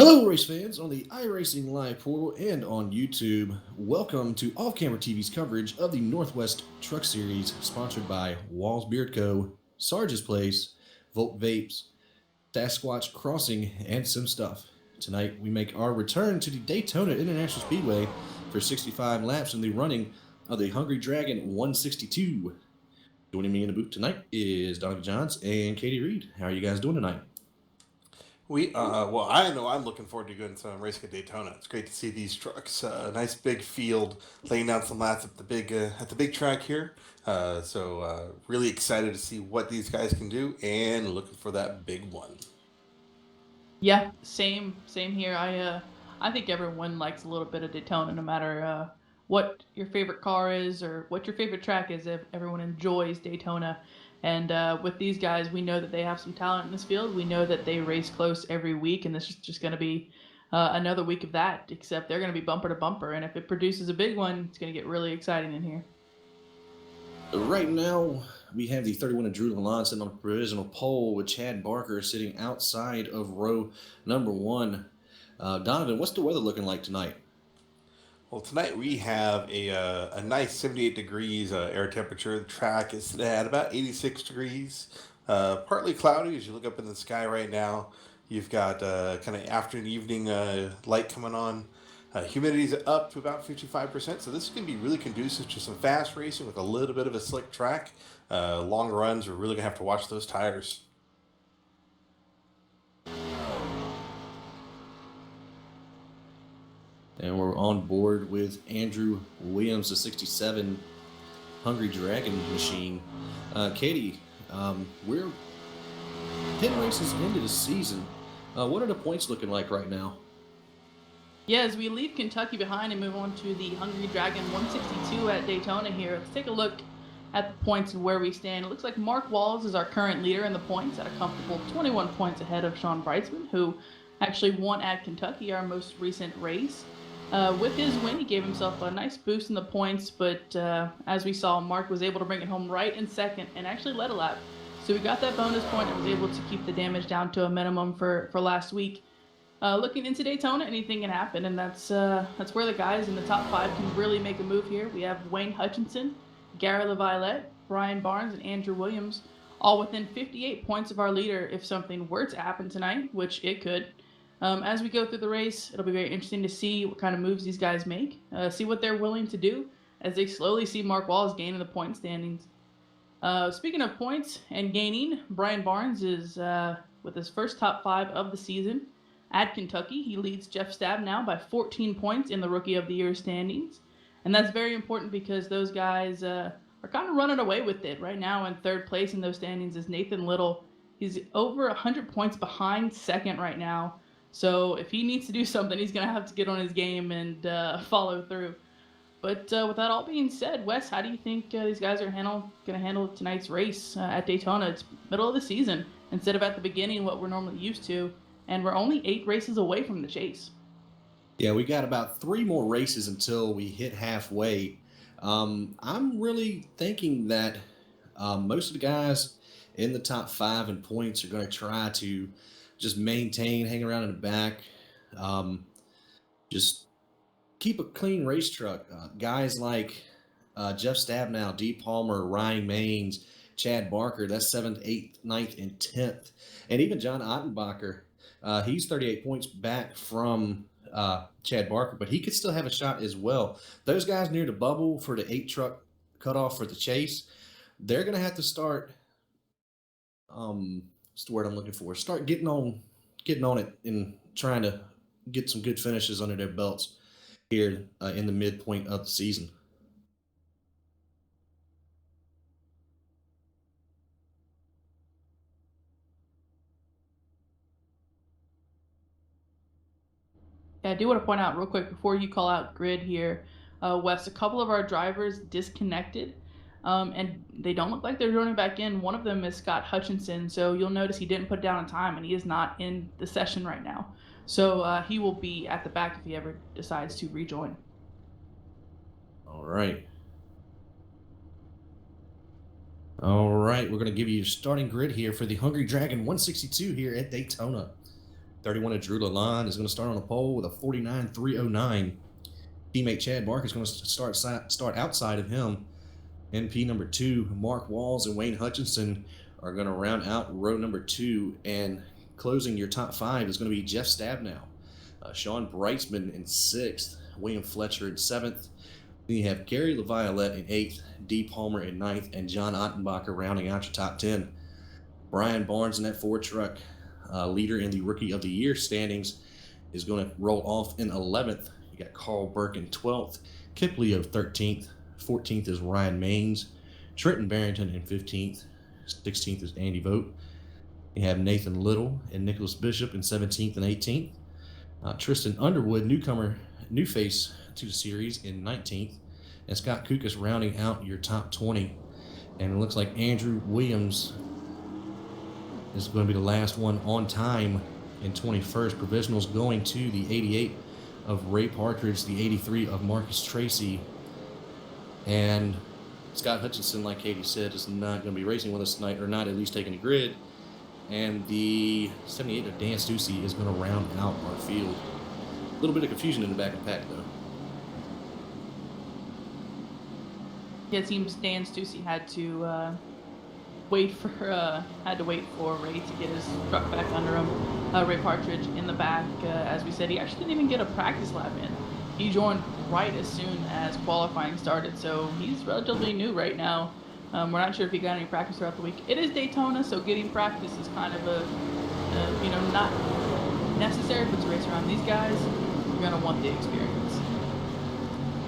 Hello, race fans on the iRacing Live portal and on YouTube. Welcome to Off Camera TV's coverage of the Northwest Truck Series, sponsored by Walls Beard Co., Sarge's Place, Volt Vapes, Sasquatch Crossing, and some stuff. Tonight, we make our return to the Daytona International Speedway for 65 laps in the running of the Hungry Dragon 162. Joining me in the booth tonight is Donovan Johns and Katie Reed. How are you guys doing tonight? Well, I know I'm looking forward to going to racing at Daytona. It's great to see these trucks. Nice big field, laying down some laps at the big track here. Really excited to see what these guys can do, and looking for that big one. Yeah, same here. I think everyone likes a little bit of Daytona, no matter what your favorite car is or what your favorite track is. If everyone enjoys Daytona, and with these guys, we know that they have some talent in this field. We know that they race close every week, and this is just going to be another week of that. Except they're going to be bumper to bumper, and if it produces a big one, it's going to get really exciting in here. Right now, we have the 31 of Drew Lalonde sitting on a provisional pole with Chad Barker sitting outside of row number one. Donovan, what's the weather looking like tonight? Well, tonight we have a nice 78 degrees air temperature. The track is at about 86 degrees. Partly cloudy as you look up in the sky right now. You've got kind of afternoon, evening light coming on. Humidity's up to about 55%, so this is going to be really conducive to some fast racing with a little bit of a slick track. Long runs, we're really going to have to watch those tires. And we're on board with Andrew Williams, the 67 Hungry Dragon machine. Katie, we're 10 races into the season. What are the points looking like right now? Yeah, as we leave Kentucky behind and move on to the Hungry Dragon 162 at Daytona here, let's take a look at the points and where we stand. It looks like Mark Walls is our current leader in the points at a comfortable 21 points ahead of Sean Brightsman, who actually won at Kentucky, our most recent race. With his win, he gave himself a nice boost in the points, but as we saw, Mark was able to bring it home right in second and actually led a lap. So we got that bonus point and was able to keep the damage down to a minimum for last week. Looking into Daytona, anything can happen, and that's where the guys in the top five can really make a move here. We have Wayne Hutchinson, Gary LaViolette, Brian Barnes, and Andrew Williams, all within 58 points of our leader if something were to happen tonight, which it could. As we go through the race, it'll be very interesting to see what kind of moves these guys make, see what they're willing to do as they slowly see Mark Walls gain in the point standings. Speaking of points and gaining, Brian Barnes is with his first top five of the season. At Kentucky, he leads Jeff Stab now by 14 points in the Rookie of the Year standings. And that's very important because those guys are kind of running away with it. Right now in third place in those standings is Nathan Little. He's over 100 points behind second right now. So if he needs to do something, he's going to have to get on his game and follow through. But with that all being said, Wes, how do you think these guys are going to handle tonight's race at Daytona? It's middle of the season instead of at the beginning, what we're normally used to. And we're only 8 races away from the chase. Yeah, we got about 3 more races until we hit halfway. I'm really thinking that most of the guys in the top 5 in points are going to try to just maintain, hang around in the back, just keep a clean race truck. Guys like Jeff Stabnow, D. Palmer, Ryan Maines, Chad Barker, that's 7th, 8th, 9th, and 10th. And even John Ottenbacher, he's 38 points back from Chad Barker, but he could still have a shot as well. Those guys near the bubble for the 8 truck cutoff for the chase, they're going to have to start, what's the word I'm looking for? Start getting on it and trying to get some good finishes under their belts here in the midpoint of the season. Yeah, I do want to point out real quick before you call out grid here, Wes, a couple of our drivers disconnected. And they don't look like they're joining back in. One of them is Scott Hutchinson, so you'll notice he didn't put down a time, and he is not in the session right now. So he will be at the back if he ever decides to rejoin. All right. All right, we're going to give you your starting grid here for the Hungry Dragon 162 here at Daytona. 31 of Drew Lalonde is going to start on the pole with a 49.309. Teammate Chad Barker is going to start outside of him. NP number 2, Mark Walls and Wayne Hutchinson are going to round out row number 2, and closing your top 5 is going to be Jeff Stabnow, Sean Breitzman in 6th, William Fletcher in 7th. Then you have Gary LaViolette in 8th, D. Palmer in 9th, and John Ottenbacher rounding out your top 10. Brian Barnes in that Ford truck, leader in the Rookie of the Year standings, is going to roll off in 11th. You got Carl Burke in 12th, Kip Leo 13th, 14th is Ryan Maines, Trenton Barrington in 15th, 16th is Andy Vogt. You have Nathan Little and Nicholas Bishop in 17th and 18th. Tristan Underwood, newcomer, new face to the series, in 19th. And Scott Kukas rounding out your top 20. And it looks like Andrew Williams is going to be the last one on time in 21st. Provisionals going to the 88 of Ray Partridge, the 83 of Marcus Tracy. And Scott Hutchinson, like Katie said, is not going to be racing with us tonight, or not at least taking the grid. And the 78 of Dan Stussy is going to round out our field. A little bit of confusion in the back of the pack, though. Yeah, it seems Dan Stussy had to wait for Ray to get his truck back under him. Ray Partridge in the back, as we said, he actually didn't even get a practice lap in. He joined right as soon as qualifying started, so he's relatively new right now. We're not sure if he got any practice throughout the week. It is Daytona, so getting practice is kind of not necessary, but to race around these guys, you're going to want the experience.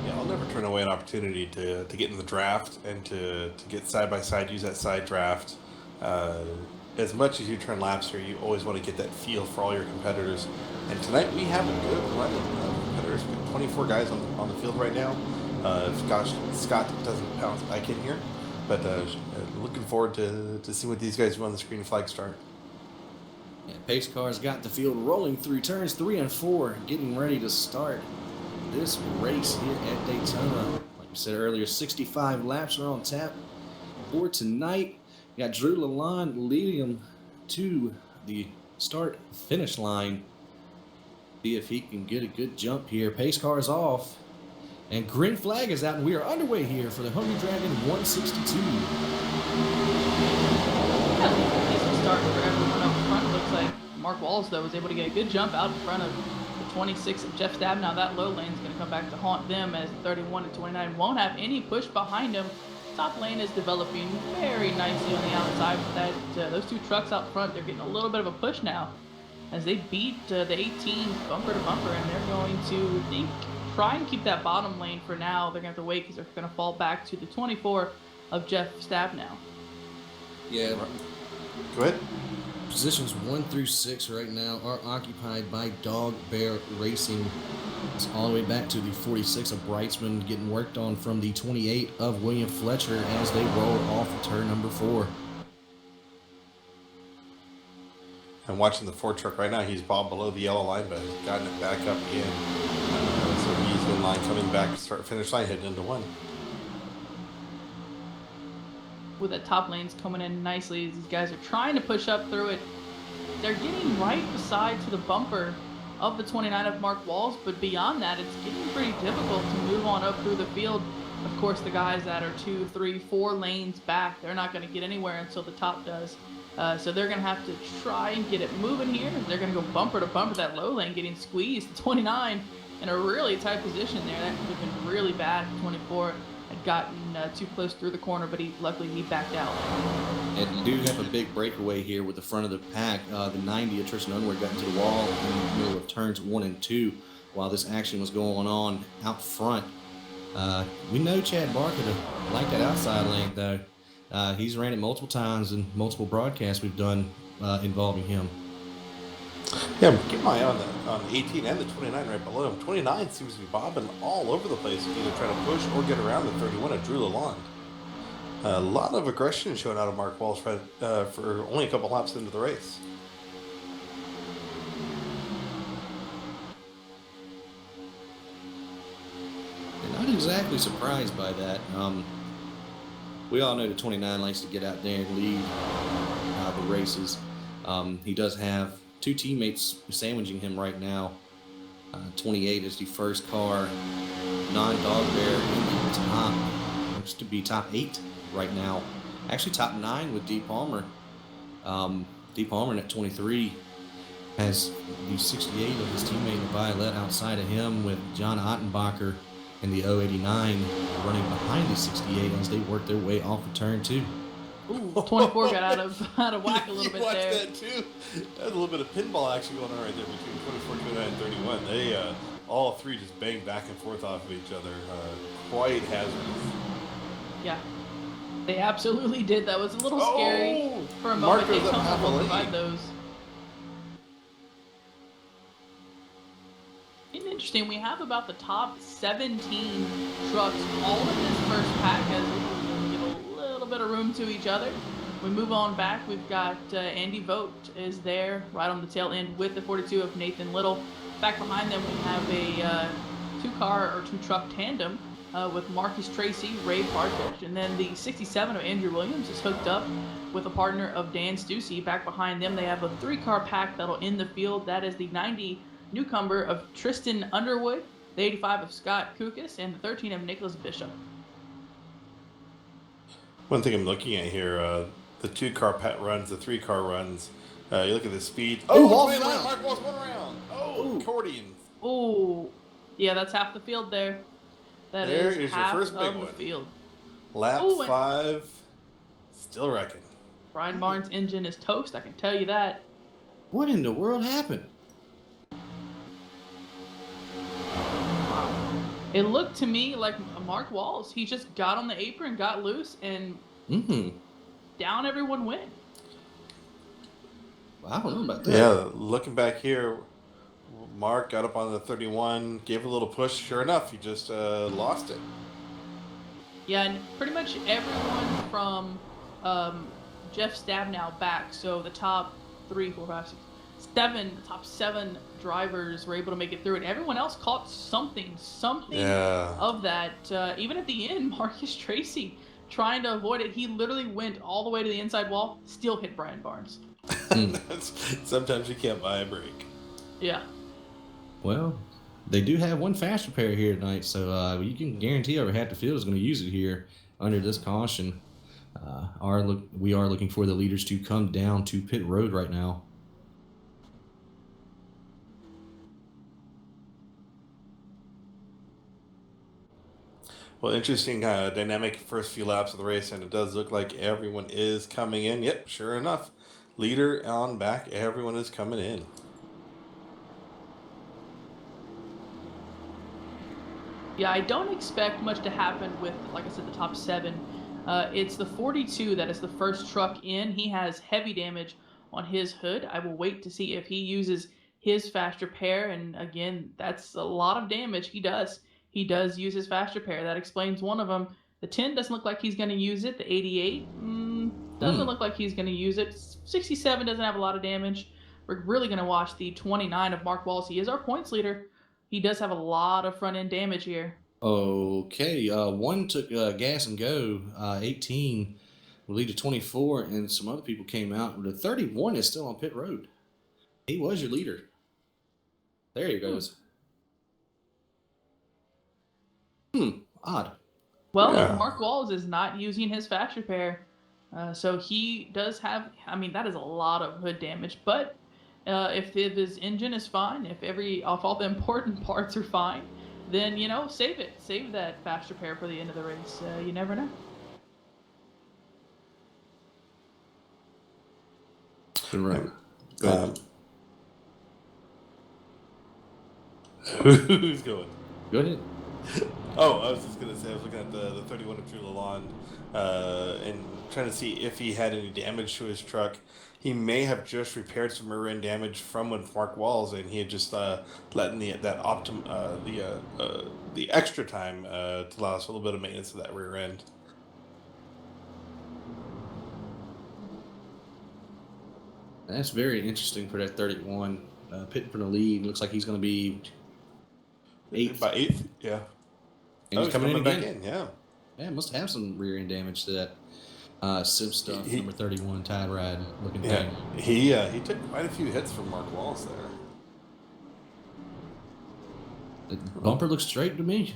Yeah, I'll never turn away an opportunity to get in the draft and to get side-by-side, use that side draft. As much as you turn laps here, you always want to get that feel for all your competitors. And tonight we have a good run of competitors. We've got 24 guys on the field right now. If Scott doesn't bounce back in here. But looking forward to see what these guys do on the screen flag start. Yeah, pace cars got the field rolling through turns 3 and 4, getting ready to start this race here at Daytona. Like we said earlier, 65 laps are on tap for tonight. You got Drew Lalonde leading him to the start-finish line. See if he can get a good jump here. Pace car is off. And green flag is out, and we are underway here for the Hungry Dragon 162. Yeah, decent start for everyone up front. Looks like Mark Walls, though, was able to get a good jump out in front of the 26 of Jeff Stab. Now that low lane is going to come back to haunt them, as 31 and 29 won't have any push behind them. Top lane is developing very nicely on the outside with that. Those two trucks out front, they're getting a little bit of a push now as they beat the 18 bumper to bumper, and they're going to try and keep that bottom lane for now. They're going to have to wait because they're going to fall back to the 24 of Jeff Stabnow. Yeah. Go ahead. Positions 1 through 6 right now are occupied by Dog Bear Racing. It's all the way back to the 46 of Breitzman, getting worked on from the 28 of William Fletcher as they roll off of turn number 4. I'm watching the Ford truck right now. He's bobbed below the yellow line, but has gotten it back up in. So he's in line coming back to start finish line, heading into 1. With the top lanes coming in nicely, these guys are trying to push up through it. They're getting right beside to the bumper of the 29 of Mark Walls, but beyond that, it's getting pretty difficult to move on up through the field. Of course, the guys that are 2, 3, 4 lanes back, they're not going to get anywhere until the top does. So they're going to have to try and get it moving here. They're going to go bumper to bumper, that low lane getting squeezed. 29 in a really tight position there. That could have been really bad if 24 had gotten too close through the corner, but luckily he backed out. And you do have a big breakaway here with the front of the pack. The 90 of Tristan Unward got into the wall in the middle of turns 1 and 2 while this action was going on out front. We know Chad Barker liked that outside lane, though. He's ran it multiple times in multiple broadcasts we've done involving him. Yeah, keep my eye on the 18 and the 29 right below him. 29 seems to be bobbing all over the place, either trying to push or get around the 31 of Drew Lalonde. A lot of aggression showing out of Mark Walsh for only a couple laps into the race. Not exactly surprised by that. We all know the 29 likes to get out there and lead the races. He does have two teammates sandwiching him right now. 28 is the first car, non-dog bear in the top, looks to be top 8 right now. Actually, top 9 with D. Palmer. D. Palmer at 23 has the 68 of his teammate Violet outside of him, with John Ottenbacher in the 089 running behind the 68 as they work their way off the turn 2. Ooh, 24 got out of whack a little bit there. You watched that too? There's a little bit of pinball action going on right there between 24, 29, and 31. They all three just banged back and forth off of each other. Quite hazardous. Yeah, they absolutely did. That was a little scary for a moment. Daytona will provide those. Interesting. We have about the top 17 trucks all in this first pack as we give a little bit of room to each other. We move on back. We've got Andy Vogt is there right on the tail end with the 42 of Nathan Little. Back behind them, we have a two-car or two-truck tandem with Marcus Tracy, Ray Partridge, and then the 67 of Andrew Williams is hooked up with a partner of Dan Stussy. Back behind them, they have a three-car pack that'll end the field. That is the 90 newcomer of Tristan Underwood, the 85 of Scott Kukas, and the 13 of Nicholas Bishop. One thing I'm looking at here, the two-car runs, the three-car runs. You look at the speed. Mark Walsh one round. Accordion. Oh, yeah, that's half the field there. That is half your first big of one. the field. Lap 5, still wrecking. Brian Barnes' engine is toast, I can tell you that. What in the world happened? It looked to me like Mark Walls. He just got on the apron, got loose, and down everyone went. Well, I don't know about that. Yeah, looking back here, Mark got up on the 31, gave a little push. Sure enough, he just lost it. Yeah, and pretty much everyone from Jeff Stabnow back, so the top 3, 4, 5, 6, 7, the top 7 drivers were able to make it through, and everyone else caught something of that. Even at the end, Marcus Tracy trying to avoid it, he literally went all the way to the inside wall, still hit Brian Barnes. Sometimes you can't buy a break. Yeah. Well, they do have one fast repair here tonight, so you can guarantee over half the field is going to use it here under this caution. We are looking for the leaders to come down to pit road right now. Well, interesting dynamic first few laps of the race, and it does look like everyone is coming in. Yep, sure enough. Leader on back, everyone is coming in. Yeah, I don't expect much to happen with, like I said, the top 7. It's the 42 that is the first truck in. He has heavy damage on his hood. I will wait to see if he uses his fast repair, and again, that's a lot of damage. He does use his fast repair. That explains one of them. The 10 doesn't look like he's going to use it. The 88 doesn't look like he's going to use it. 67 doesn't have a lot of damage. We're really going to watch the 29 of Mark Walsh. He is our points leader. He does have a lot of front-end damage here. Okay, one took gas and go. 18 will lead to 24, and some other people came out. The 31 is still on pit road. He was your leader. There he goes. Odd. Well, Mark Walls is not using his fast repair, so he does have. I mean, that is a lot of hood damage. But if his engine is fine, if all the important parts are fine, then save it. Save that fast repair for the end of the race. You never know. Right. Who's going? Go ahead. Oh, I was just going to say, I was looking at the 31 of Drew Lalonde and trying to see if he had any damage to his truck. He may have just repaired some rear end damage from when Mark Walls, and he had just letting the extra time to allow us a little bit of maintenance of that rear end. That's very interesting for that 31. Pitting for the lead. Looks like he's going to be 8th. By 8th, yeah. And he's coming in back again. in, yeah. Yeah, must have some rear end damage to that. Sim stuff, He number 31, Tide Ride looking yeah, thing. he took quite a few hits from Mark Wallace there. The bumper looks straight to me.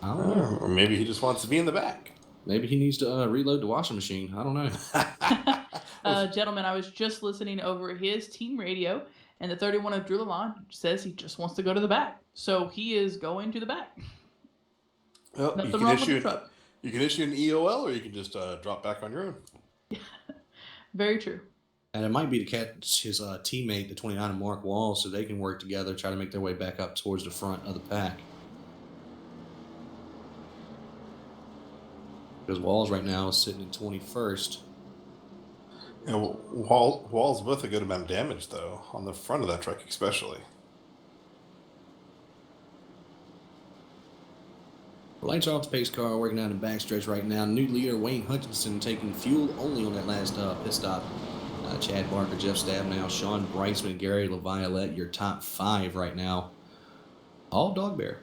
I don't know. Or maybe he just wants to be in the back. Maybe he needs to reload the washing machine. I don't know. Gentlemen, I was just listening over his team radio, and the 31 of Drew Lalonde says he just wants to go to the back. So he is going to the back. Well, Nothing wrong with the truck. You can issue an EOL, or you can just drop back on your own. Very true. And it might be to catch his teammate, the 29 of Mark Wall, so they can work together, try to make their way back up towards the front of the pack. Because Walls right now is sitting in 21st. And Wall's with a good amount of damage, though, on the front of that truck especially. Lights off the pace car, working down the backstretch right now. New leader, Wayne Hutchinson, taking fuel only on that last pit stop. Chad Barker, Jeff Stabnow, Sean Breisman, Gary LaViolette, your top 5 right now. All Dog Bear.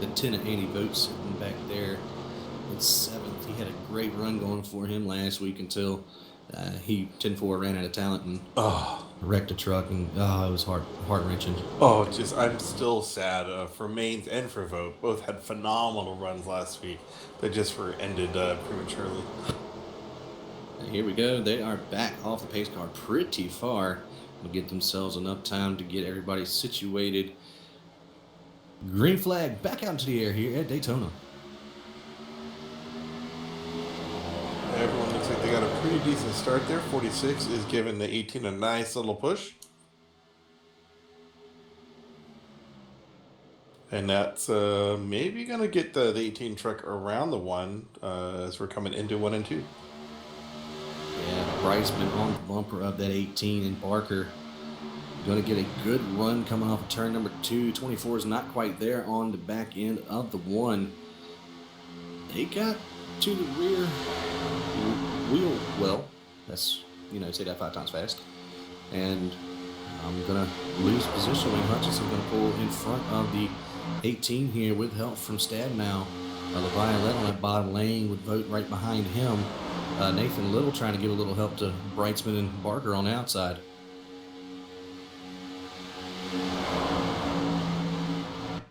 The 10 of Andy Vogt sitting back there in 7th. He had a great run going for him last week until he 10-4 ran out of talent and wrecked a truck, and it was heart-wrenching. I'm still sad for Maines and for Vogt. Both had phenomenal runs last week. They just were ended prematurely. And here we go. They are back off the pace car pretty far. Will get themselves enough time to get everybody situated. Green flag back out into the air here at Daytona. Everyone looks like they got a pretty decent start there. 46 is giving the 18 a nice little push. And that's maybe going to get the 18 truck around the 1 as we're coming into 1 and 2. Yeah, Breisman on the bumper of that 18, and Barker going to get a good run coming off of turn number 2. 24 is not quite there on the back end of the 1. They got to the rear wheel well. That's, say that 5 times fast. And I'm going to lose position. Wayne Hutchinson going to pull in front of the 18 here with help from Stabnow. LaViolette on that bottom lane with Vogt right behind him. Nathan Little trying to give a little help to Breisman and Barker on the outside.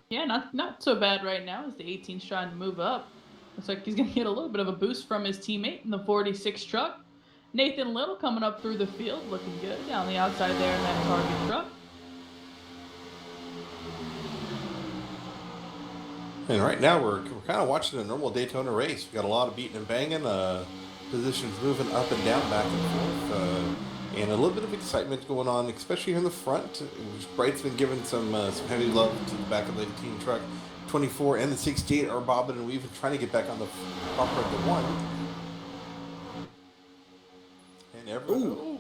Yeah, not so bad right now as the 18's trying to move up. Looks like he's going to get a little bit of a boost from his teammate in the 46 truck. Nathan Little coming up through the field, looking good down the outside there in that target truck. And right now we're kind of watching a normal Daytona race. We got a lot of beating and banging, positions moving up and down, back and forth, and a little bit of excitement going on, especially here in the front. Bright's been giving some heavy love to the back of the 18 truck. 24 and the 68 are bobbing and weaving, trying to get back on the bumper of the 1. And everyone,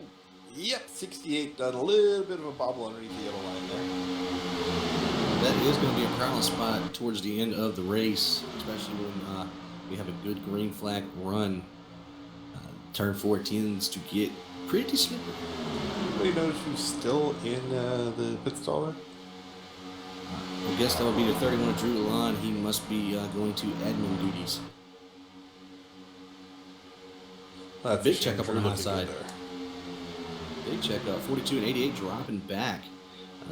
yep, 68 done a little bit of a bobble underneath the yellow line there. That is going to be a problem spot towards the end of the race, especially when we have a good green flag run. Turn 14s to get pretty slippery. Anybody knows who's still in the pit stall there? I guess that would be the 31 of Drew Lalonde. He must be going to admin duties. Big checkup on the high side. Big checkup. 42 and 88 dropping back.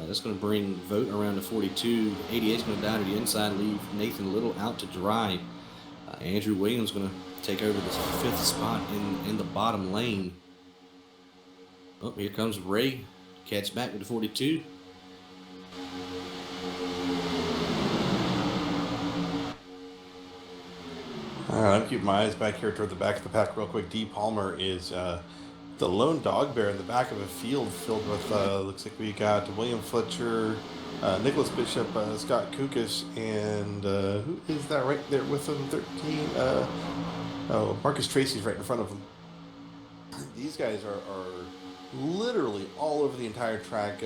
That's going to bring Vogt around to 42. 88 is going to down to the inside, leave Nathan Little out to dry. Andrew Williams going to take over this 5th spot in the bottom lane. Oh, here comes Ray. Catch back with the 42. I'm keeping my eyes back here toward the back of the pack real quick. D. Palmer is the lone dog bear in the back of a field filled with, looks like we got William Fletcher, Nicholas Bishop, Scott Kukas, and who is that right there with him? 13. Marcus Tracy's right in front of him. These guys are literally all over the entire track,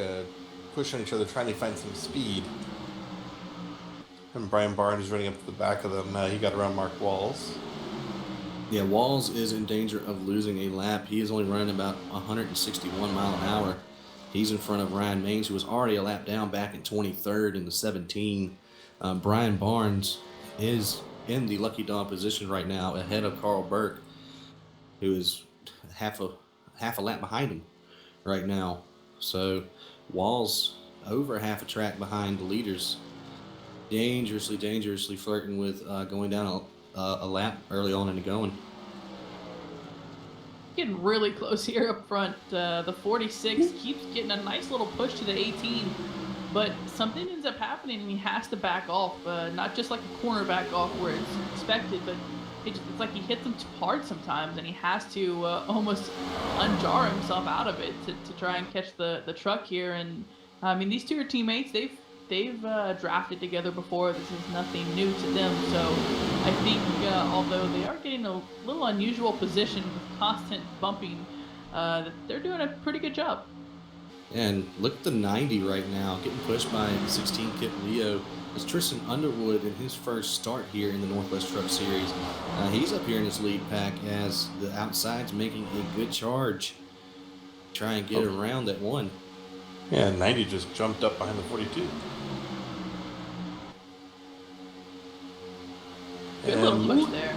pushing each other, trying to find some speed. And Brian Barnes is running up to the back of them. He got around Mark Walls. Yeah, Walls is in danger of losing a lap. He is only running about 161 mile an hour. He's in front of Ryan Maines, who was already a lap down back in 23rd in the 17. Brian Barnes is in the lucky dog position right now, ahead of Carl Burke, who is half a lap behind him right now. So Wall's over half a track behind the leaders, dangerously flirting with going down a lap early on in the going. Getting really close here up front. The 46 keeps getting a nice little push to the 18, but something ends up happening and he has to back off. Not just like a corner back off where it's expected, but it's like he hits them too hard sometimes and he has to almost unjar himself out of it to try and catch the truck here. And I mean, these two are teammates. They've drafted together before. This is nothing new to them. So I think although they are getting a little unusual position with constant bumping, they're doing a pretty good job. And look at the 90 right now, getting pushed by the 16 Kip Leo. It's Tristan Underwood in his first start here in the Northwest Truck Series. He's up here in his lead pack as the outside's making a good charge. Try and get around that one. Yeah, 90 just jumped up behind the 42. Good little push there.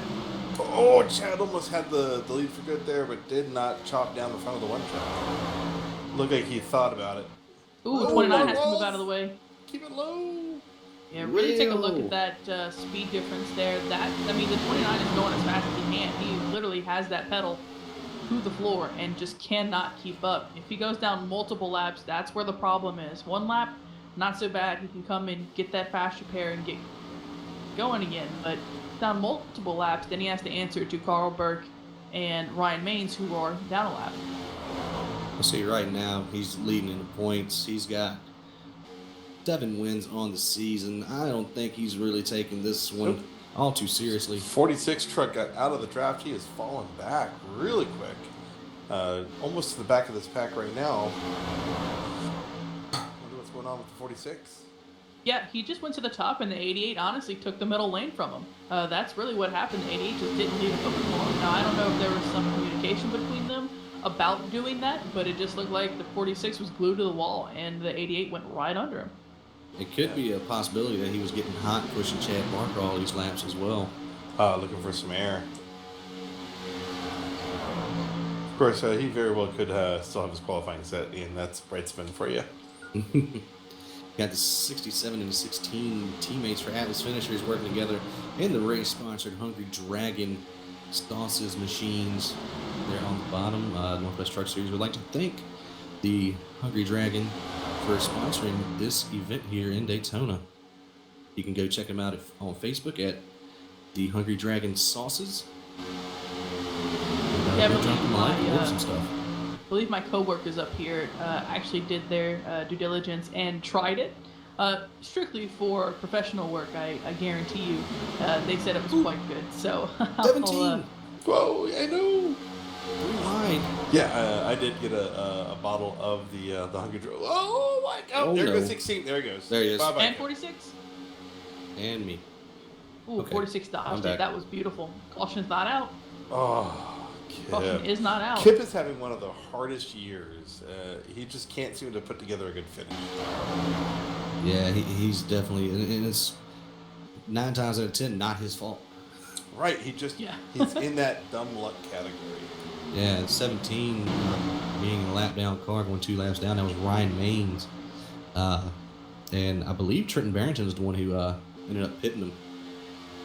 Oh, Chad almost had the lead for good there, but did not chop down the front of the one truck. Looked like he thought about it. Ooh, 29 has to move out of the way. Keep it low. Yeah, really take a look at that speed difference there. I mean, the 29 is going as fast as he can. He literally has that pedal to the floor and just cannot keep up. If he goes down multiple laps, that's where the problem is. One lap, not so bad. He can come and get that fast repair and get going again. But down multiple laps, then he has to answer to Carl Burke and Ryan Maines, who are down a lap. Let's see, right now he's leading in the points. He's got 7 wins on the season. I don't think he's really taking this one all too seriously. 46 truck got out of the draft. He has fallen back really quick. Almost to the back of this pack right now. Wonder what's going on with the 46. Yeah, he just went to the top, and the 88 honestly took the middle lane from him. That's really what happened. The 88 just didn't leave it open for him. Now, I don't know if there was some communication between them about doing that, but it just looked like the 46 was glued to the wall, and the 88 went right under him. It could be a possibility that he was getting hot pushing Chad Barker all these laps as well. Looking for some air. Of course, he very well could still have his qualifying set, and that's bright spin for you. Got the 67 and 16 teammates for Atlas Finishers working together in the race-sponsored Hungry Dragon sauces machines. There on the bottom, Northwest Truck Series would like to thank the Hungry Dragon for sponsoring this event here in Daytona. You can go check them out on Facebook at the Hungry Dragon Sauces. Yeah, I believe my coworkers up here actually did their due diligence and tried it. Strictly for professional work, I guarantee you. They said it was quite good. So 17. Whoa, I know. Wine. Yeah, I did get a bottle of the Hungry Dragon. Oh my God! There goes 16. There he goes. There he is. Bye-bye. And 46. And me. Ooh, Okay. 46 dodged it. That was beautiful. Caution's not out. Oh, Caution Kip. is not out. Kip is having one of the hardest years. He just can't seem to put together a good finish. Yeah, he's definitely, and it's 9 times out of 10 not his fault. Right, he's in that dumb luck category. Yeah, 17 being a lap down car, going 2 laps down. That was Ryan Maines, and I believe Trenton Barrington was the one who ended up hitting him,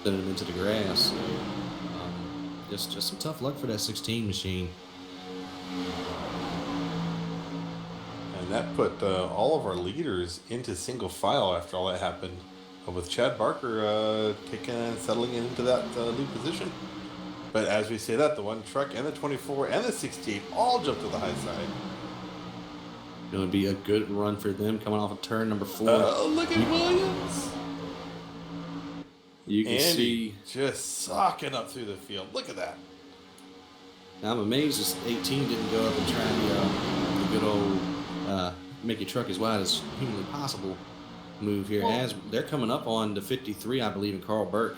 sending him into the grass. So, just some tough luck for that 16 machine. And that put all of our leaders into single file after all that happened, with Chad Barker settling into that lead position. But as we say that, the one truck and the 24 and the 68 all jumped to the high side. Going to be a good run for them coming off of turn number 4. Look at Williams. You can Andy see just socking up through the field. Look at that. I'm amazed this 18 didn't go up and try the good old make your truck as wide as humanly possible move here. Well, as they're coming up on the 53, I believe, in Carl Burke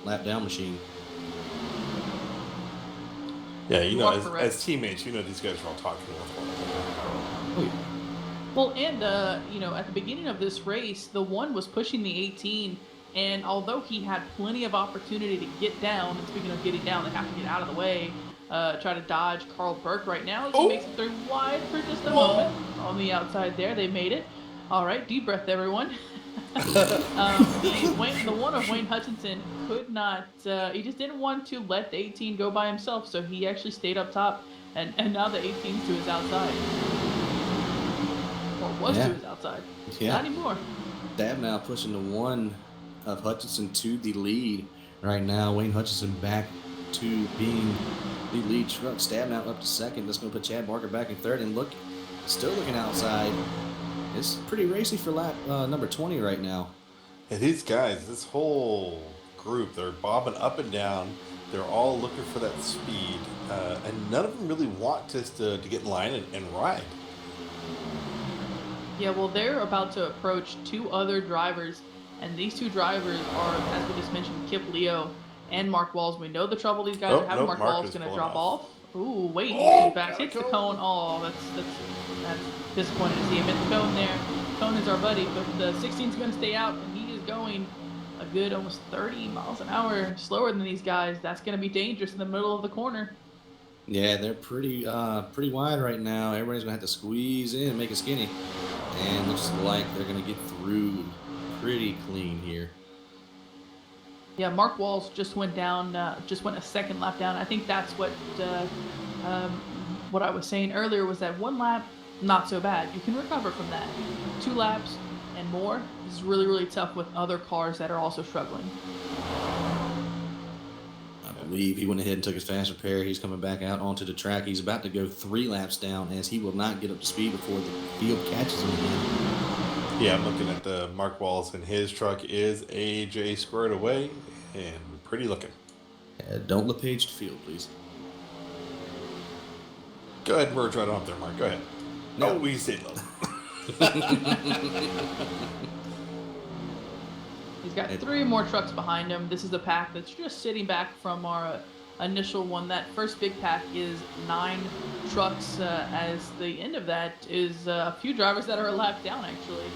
lap down machine. Yeah, You are correct. as teammates, these guys are all talking with one another. Oh, yeah. Well, and at the beginning of this race, the one was pushing the 18, and although he had plenty of opportunity to get down, and speaking of getting down, they have to get out of the way, try to dodge Carl Burke right now as he Oh, makes it through wide for just a moment whoa! on the outside there. They made it. All right, deep breath, everyone. The one of Wayne Hutchinson could not. He just didn't want to let the 18 go by himself, so he actually stayed up top, and now the 18's to his outside, or was to Yeah, his outside. yeah. Not anymore. Stab now pushing the one of Hutchinson to the lead right now. Wayne Hutchinson back to being the lead truck. Stab now up to second. That's going to put Chad Barker back in third. And look, still looking outside. It's pretty racy for lap number 20 right now. And these guys, this whole group, they're bobbing up and down. They're all looking for that speed, and none of them really want to get in line and ride. Yeah, well, they're about to approach two other drivers, and these two drivers are, as we just mentioned, Kip Leo and Mark Walls. We know the trouble these guys Oh, are having. nope, Mark Mark Walls is going to pulling drop off. off. Ooh, wait, Oh, in fact, got a hits the cone. cone. Oh, that's disappointing to see him hit the cone there. Cone is our buddy, but the 16's going to stay out, and he is going a good almost 30 miles an hour slower than these guys. That's going to be dangerous in the middle of the corner. Yeah, they're pretty wide right now. Everybody's going to have to squeeze in and make it skinny. And looks like they're going to get through pretty clean here. Yeah, Mark Walls just went down, just went a second lap down. I think that's what I was saying earlier was that one lap, not so bad. You can recover from that. 2 laps and more is really, really tough with other cars that are also struggling. I believe he went ahead and took his fast repair. He's coming back out onto the track. He's about to go 3 laps down as he will not get up to speed before the field catches him again. Yeah, I'm looking at the Mark Walls, and his truck is AJ squared away and pretty looking. Don't LePage to field, please. Go ahead and merge right on up there, Mark. Go ahead. No. No, we stay low. He's got 3 more trucks behind him. This is the pack that's just sitting back from our initial one. That first big pack is 9 trucks. As the end of that is a few drivers that are a lap down, actually.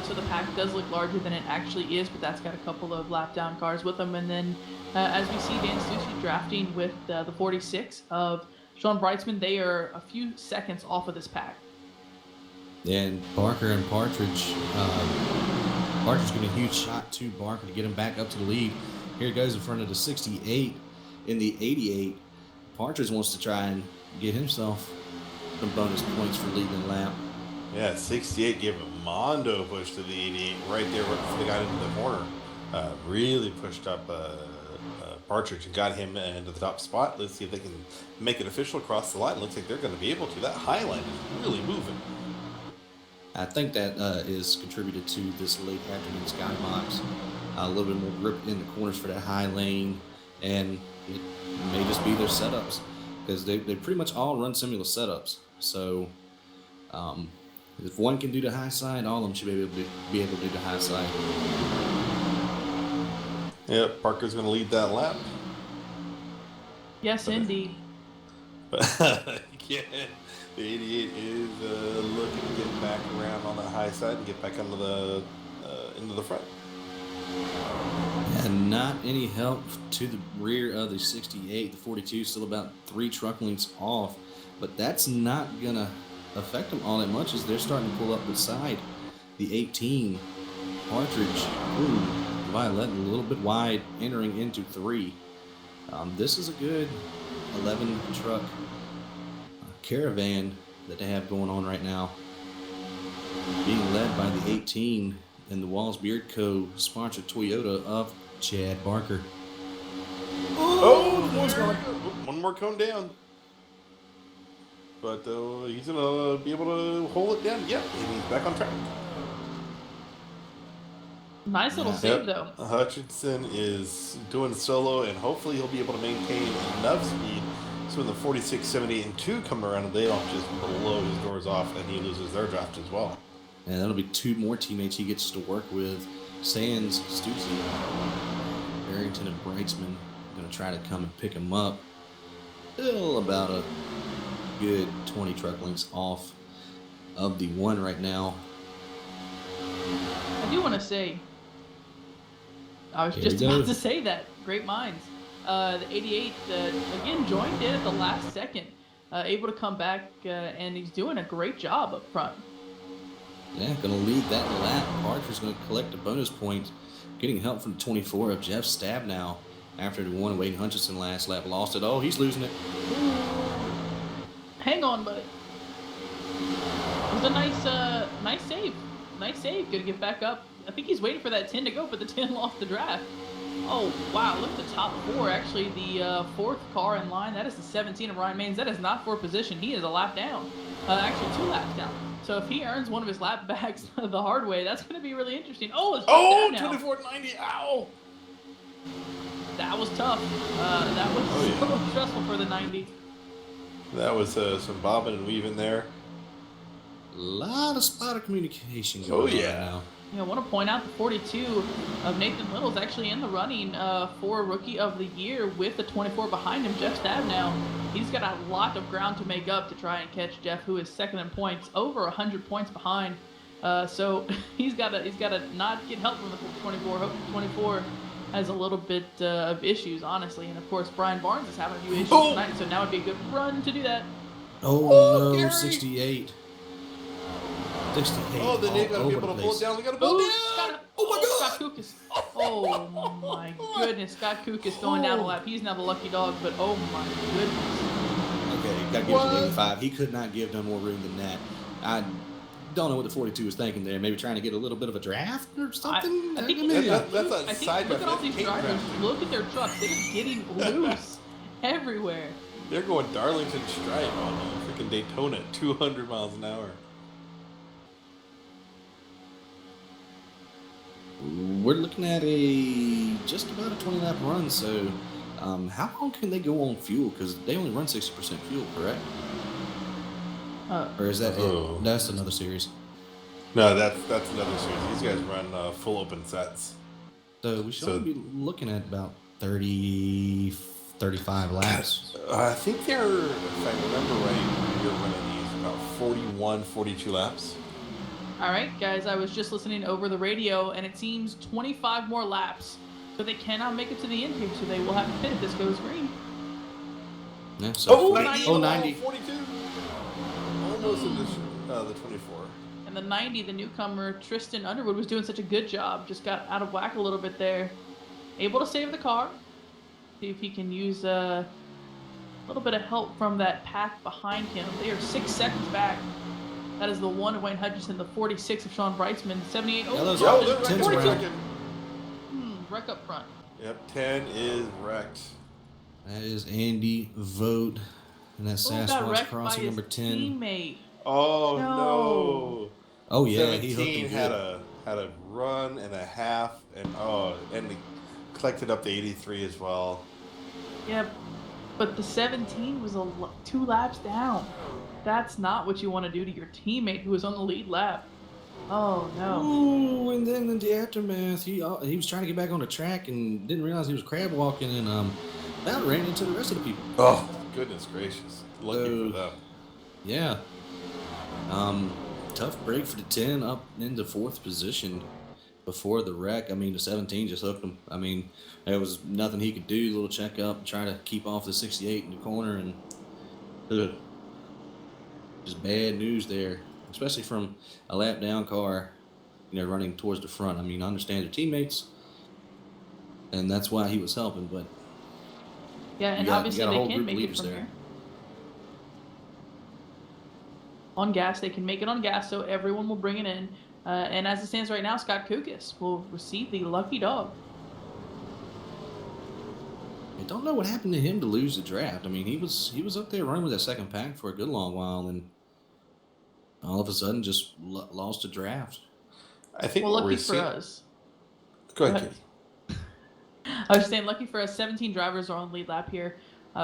So the pack does look larger than it actually is, but that's got a couple of lap down cars with them. And then as we see Dan Stussy drafting with the 46 of Sean Brightsman, they are a few seconds off of this pack. And Barker and Partridge. Partridge giving a huge shot to Barker to get him back up to the lead. Here he goes in front of the 68 in the 88. Partridge wants to try and get himself some bonus points for leading the lap. Yeah, 68 gave a mondo push to the 88 right there before they got into the corner. Really pushed up Partridge and got him into the top spot. Let's see if they can make it official across the line. Looks like they're going to be able to. That high line is really moving. I think that is contributed to this late afternoon skybox. A little bit more grip in the corners for that high lane, and it may just be their setups because they pretty much all run similar setups. So if one can do the high side, all of them should be able to do the high side. Yep, Parker's going to lead that lap. Yes, indeed. But yeah, the 88 is looking to get back around on that high side and get back into the front. And not any help to the rear of the 68. The 42 still about 3 truck lengths off, but that's not gonna affect them all that much as they're starting to pull up beside the 18. Partridge, Violet a little bit wide, entering into 3. This is a good 11 truck caravan that they have going on right now, being led by the 18 in the Walls Beard Co. sponsored Toyota of Chad Barker. Oh, one more cone down. But he's going to be able to hold it down. Yep, and he's back on track. Nice little save, though. Hutchinson is doing solo, and hopefully he'll be able to maintain enough speed so when the 46, 78, and 2 come around, they don't just blow his doors off and he loses their draft as well. And that'll be 2 more teammates he gets to work with. Sands, Stussy, Barrington, and Brightsman going to try to come and pick him up. Still about a good 20 truck lengths off. of the one right now. I do want to say, I was Here just we about go. to say that. Great minds. The 88, again, joined in at the last second. Able to come back, and he's doing a great job up front. Yeah, going to lead that lap. Parker's going to collect a bonus point, getting help from the 24 of Jeff Stabnow after the one Wade Hutchinson last lap lost it. Oh, he's losing it. Hang on, buddy. It was a nice save. Nice save. Good to get back up. I think he's waiting for that 10 to go, but the 10 lost the draft. Oh, wow. Look at the top four. Actually, the fourth car in line, that is the 17 of Ryan Maines. That is not for position. He is a lap down. Actually, 2 laps down. So if he earns one of his lap backs the hard way, that's going to be really interesting. Oh, it's 24-90. Ow. That was tough. That was so stressful for the 90. That was some bobbing and weaving there. A lot of spotter communication going on right now. I want to point out the 42 of Nathan Little is actually in the running for Rookie of the Year with the 24 behind him, Jeff Stabnow. He's got a lot of ground to make up to try and catch Jeff, who is second in points, over 100 points behind. So he's got to not get help from the 24. Hope the 24 has a little bit of issues, honestly. And of course, Brian Barnes is having a few issues tonight, so now would be a good run to do that. Oh no, Gary. 68. 68. Oh, then they're going to be able to pull it down. They got to pull it down. Oh, my God. Scott Kukas. Oh, my goodness. Scott Kukas going down the lap. He's now the lucky dog, but oh, my goodness. Okay, got to give it 85. He could not give no more room than that. I don't know what the 42 was thinking there. Maybe trying to get a little bit of a draft or something? I think that's a side look at all these drivers. draft. Look at their trucks. They're getting loose everywhere. They're going Darlington Stripe on freaking Daytona at 200 miles an hour. We're looking at just about a 20-lap run, so how long can they go on fuel? Because they only run 60% fuel, correct? Or is that it? That's another series. No, that's another series. These guys run full open sets. So we should only be looking at about 30, 35 laps. I think they're, if I remember right, you're running these about 41, 42 laps. All right, guys, I was just listening over the radio, and it seems 25 more laps. So they cannot make it to the end here, so they will have to pit if this goes green. Yeah, so 90. 42. Almost in the 24. And the 90, the newcomer, Tristan Underwood, was doing such a good job. Just got out of whack a little bit there. Able to save the car. See if he can use a little bit of help from that pack behind him. They are 6 seconds back. That is the 1 of Wayne Hutchinson, the 46 of Sean Brightsman, 78. Wreck up front. Yep, 10 is wrecked. That is Andy Vogt. And that's Sasquatch crossing number 10. Teammate. Oh no. Oh yeah, 17 he hooked him had a run and a half, and he collected up to 83 as well. Yep, but the 17 was 2 laps down. That's not what you want to do to your teammate who was on the lead lap. Oh no. Ooh, and then in the aftermath, he was trying to get back on the track and didn't realize he was crab walking and about ran into the rest of the people. Oh goodness gracious! Lucky for them. Yeah. Tough break for the 10 up into 4th position before the wreck. I mean, the 17 just hooked him. I mean, there was nothing he could do. A little check up, try to keep off the 68 in the corner, and just bad news there, especially from a lap down car, running towards the front. I mean, I understand their teammates, and that's why he was helping, but yeah, and obviously they can make it from there. here. On gas, they can make it on gas, so everyone will bring it in. And as it stands right now, Scott Kukas will receive the lucky dog. I don't know what happened to him to lose the draft. I mean, he was up there running with that second pack for a good long while, and all of a sudden just lost the draft. I think lucky for us. Go ahead, Katie. I was saying, lucky for us, 17 drivers are on the lead lap here,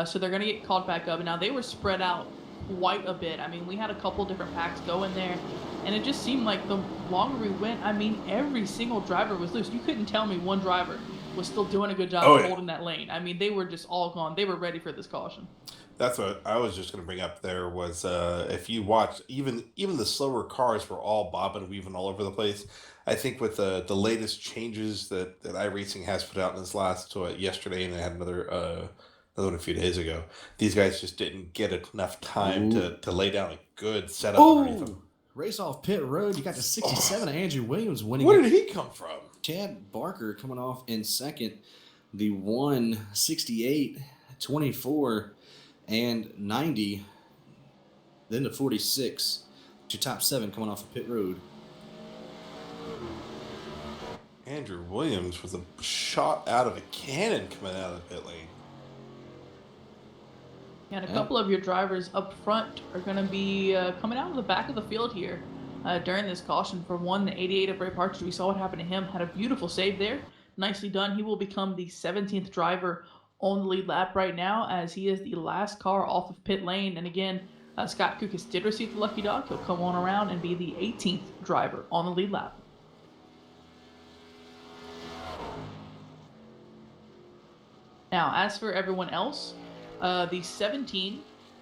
so they're going to get called back up. Now, they were spread out quite a bit. I mean, we had a couple different packs going there, and it just seemed like the longer we went, I mean, every single driver was loose. You couldn't tell me one driver was still doing a good job of holding that lane. I mean, they were just all gone. They were ready for this caution. That's what I was just going to bring up. There was if you watch, even the slower cars were all bobbing and weaving all over the place. I think with the latest changes that iRacing has put out in this last yesterday, and they had another one a few days ago. These guys just didn't get enough time Ooh. to lay down a good setup underneath them. Oh, race off pit road. You got the 67 Andrew Williams winning Where it. did he come from? Chad Barker coming off in second. The 168, 24, and 90. Then the 46. Your top 7 coming off of pit road. Andrew Williams was a shot out of a cannon coming out of the pit lane. And a couple of your drivers up front are going to be coming out of the back of the field here during this caution. For one, the 88 of Ray Partridge, we saw what happened to him. Had a beautiful save there. Nicely done. He will become the 17th driver on the lead lap right now, as he is the last car off of pit lane. And again, Scott Kukas did receive the lucky dog. He'll come on around and be the 18th driver on the lead lap. Now, as for everyone else, the 17,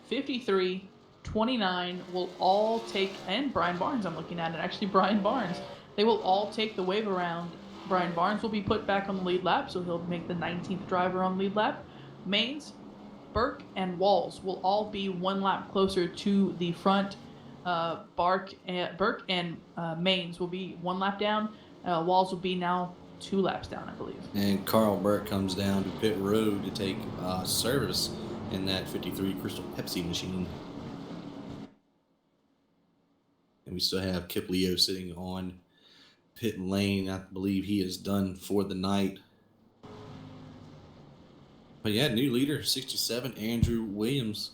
53, 29 will all take, and Brian Barnes, I'm looking at it, actually Brian Barnes, they will all take the wave around. Brian Barnes will be put back on the lead lap, so he'll make the 19th driver on the lead lap. Maines, Burke, and Walls will all be one lap closer to the front. Burke and Maines will be one lap down. Walls will be now 2 laps down, I believe. And Carl Burke comes down to pit road to take service in that 53 Crystal Pepsi machine. And we still have Kip Leo sitting on pit lane. I believe he is done for the night. But yeah, new leader, 67, Andrew Williams,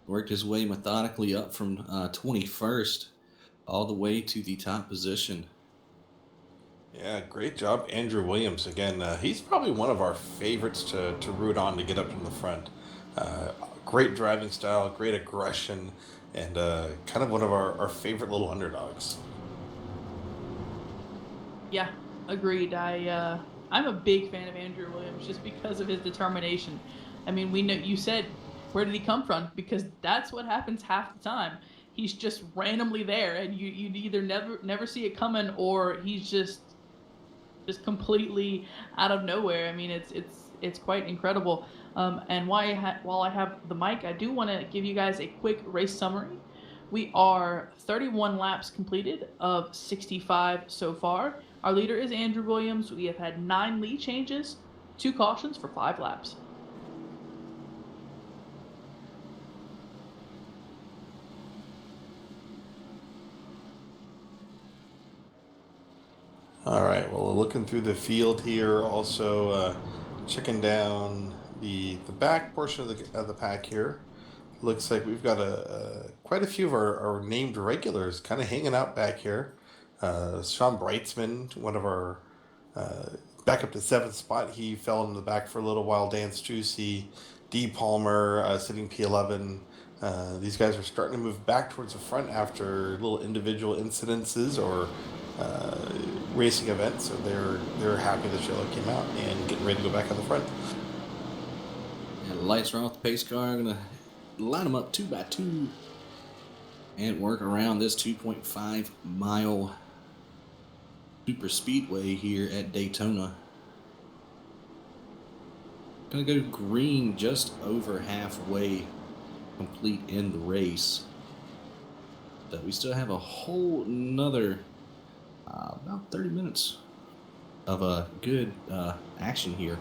worked his way methodically up from 21st all the way to the top position. Yeah, great job, Andrew Williams. Again, he's probably one of our favorites to root on to get up in the front. Great driving style, great aggression, and kind of one of our favorite little underdogs. Yeah, agreed. I'm a big fan of Andrew Williams just because of his determination. I mean, we know you said, where did he come from? Because that's what happens half the time. He's just randomly there, and you either never see it coming, or he's just completely out of nowhere. I mean, it's quite incredible. And while I have the mic, I do want to give you guys a quick race summary. We are 31 laps completed of 65 so far. Our leader is Andrew Williams. We have had 9 lead changes, 2 cautions for 5 laps. All right. Well, looking through the field here, also checking down the back portion of the pack here. Looks like we've got quite a few of our named regulars kind of hanging out back here. Sean Brightsman, one of our back up to 7th spot. He fell in the back for a little while. Dan Strucy, D. Palmer sitting P11. These guys are starting to move back towards the front after little individual incidences or racing events. So they're happy the show came out and getting ready to go back on the front. And the lights are off the pace car. I'm going to line them up 2 by 2 and work around this 2.5 mile super speedway here at Daytona. Gonna go green just over halfway complete in the race. But we still have a whole nother about 30 minutes of a good action here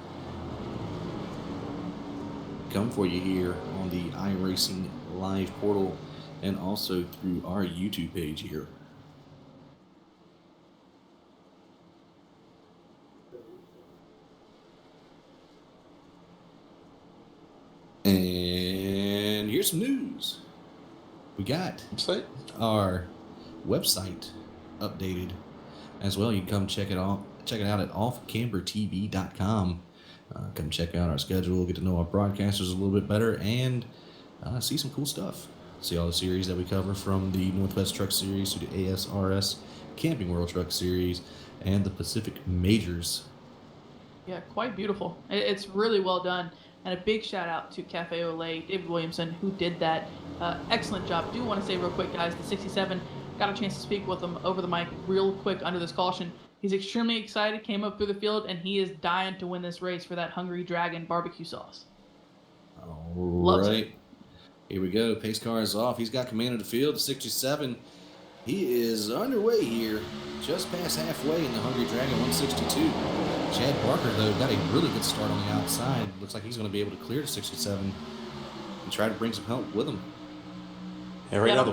come for you here on the iRacing live portal and also through our YouTube page here. And here's some news. We got our website updated as well. You can come check it out at offcambertv.com. Come check out our schedule, get to know our broadcasters a little bit better, and see some cool stuff. See all the series that we cover, from the Northwest Truck Series to the ASRS Camping World Truck Series and the Pacific Majors. Yeah, quite beautiful. It's really well done. And a big shout out to Cafe Olay, David Williamson, who did that. Excellent job. Do want to say real quick, guys, the 67, got a chance to speak with him over the mic real quick under this caution. He's extremely excited, came up through the field, and he is dying to win this race for that Hungry Dragon barbecue sauce. All Loves it. right. Here we go. Pace car is off. He's got command of the field. The 67. He is underway here, just past halfway in the Hungry Dragon 162. Chad Barker, though, got a really good start on the outside. Looks like he's going to be able to clear the 67 and try to bring some help with him. And right now, the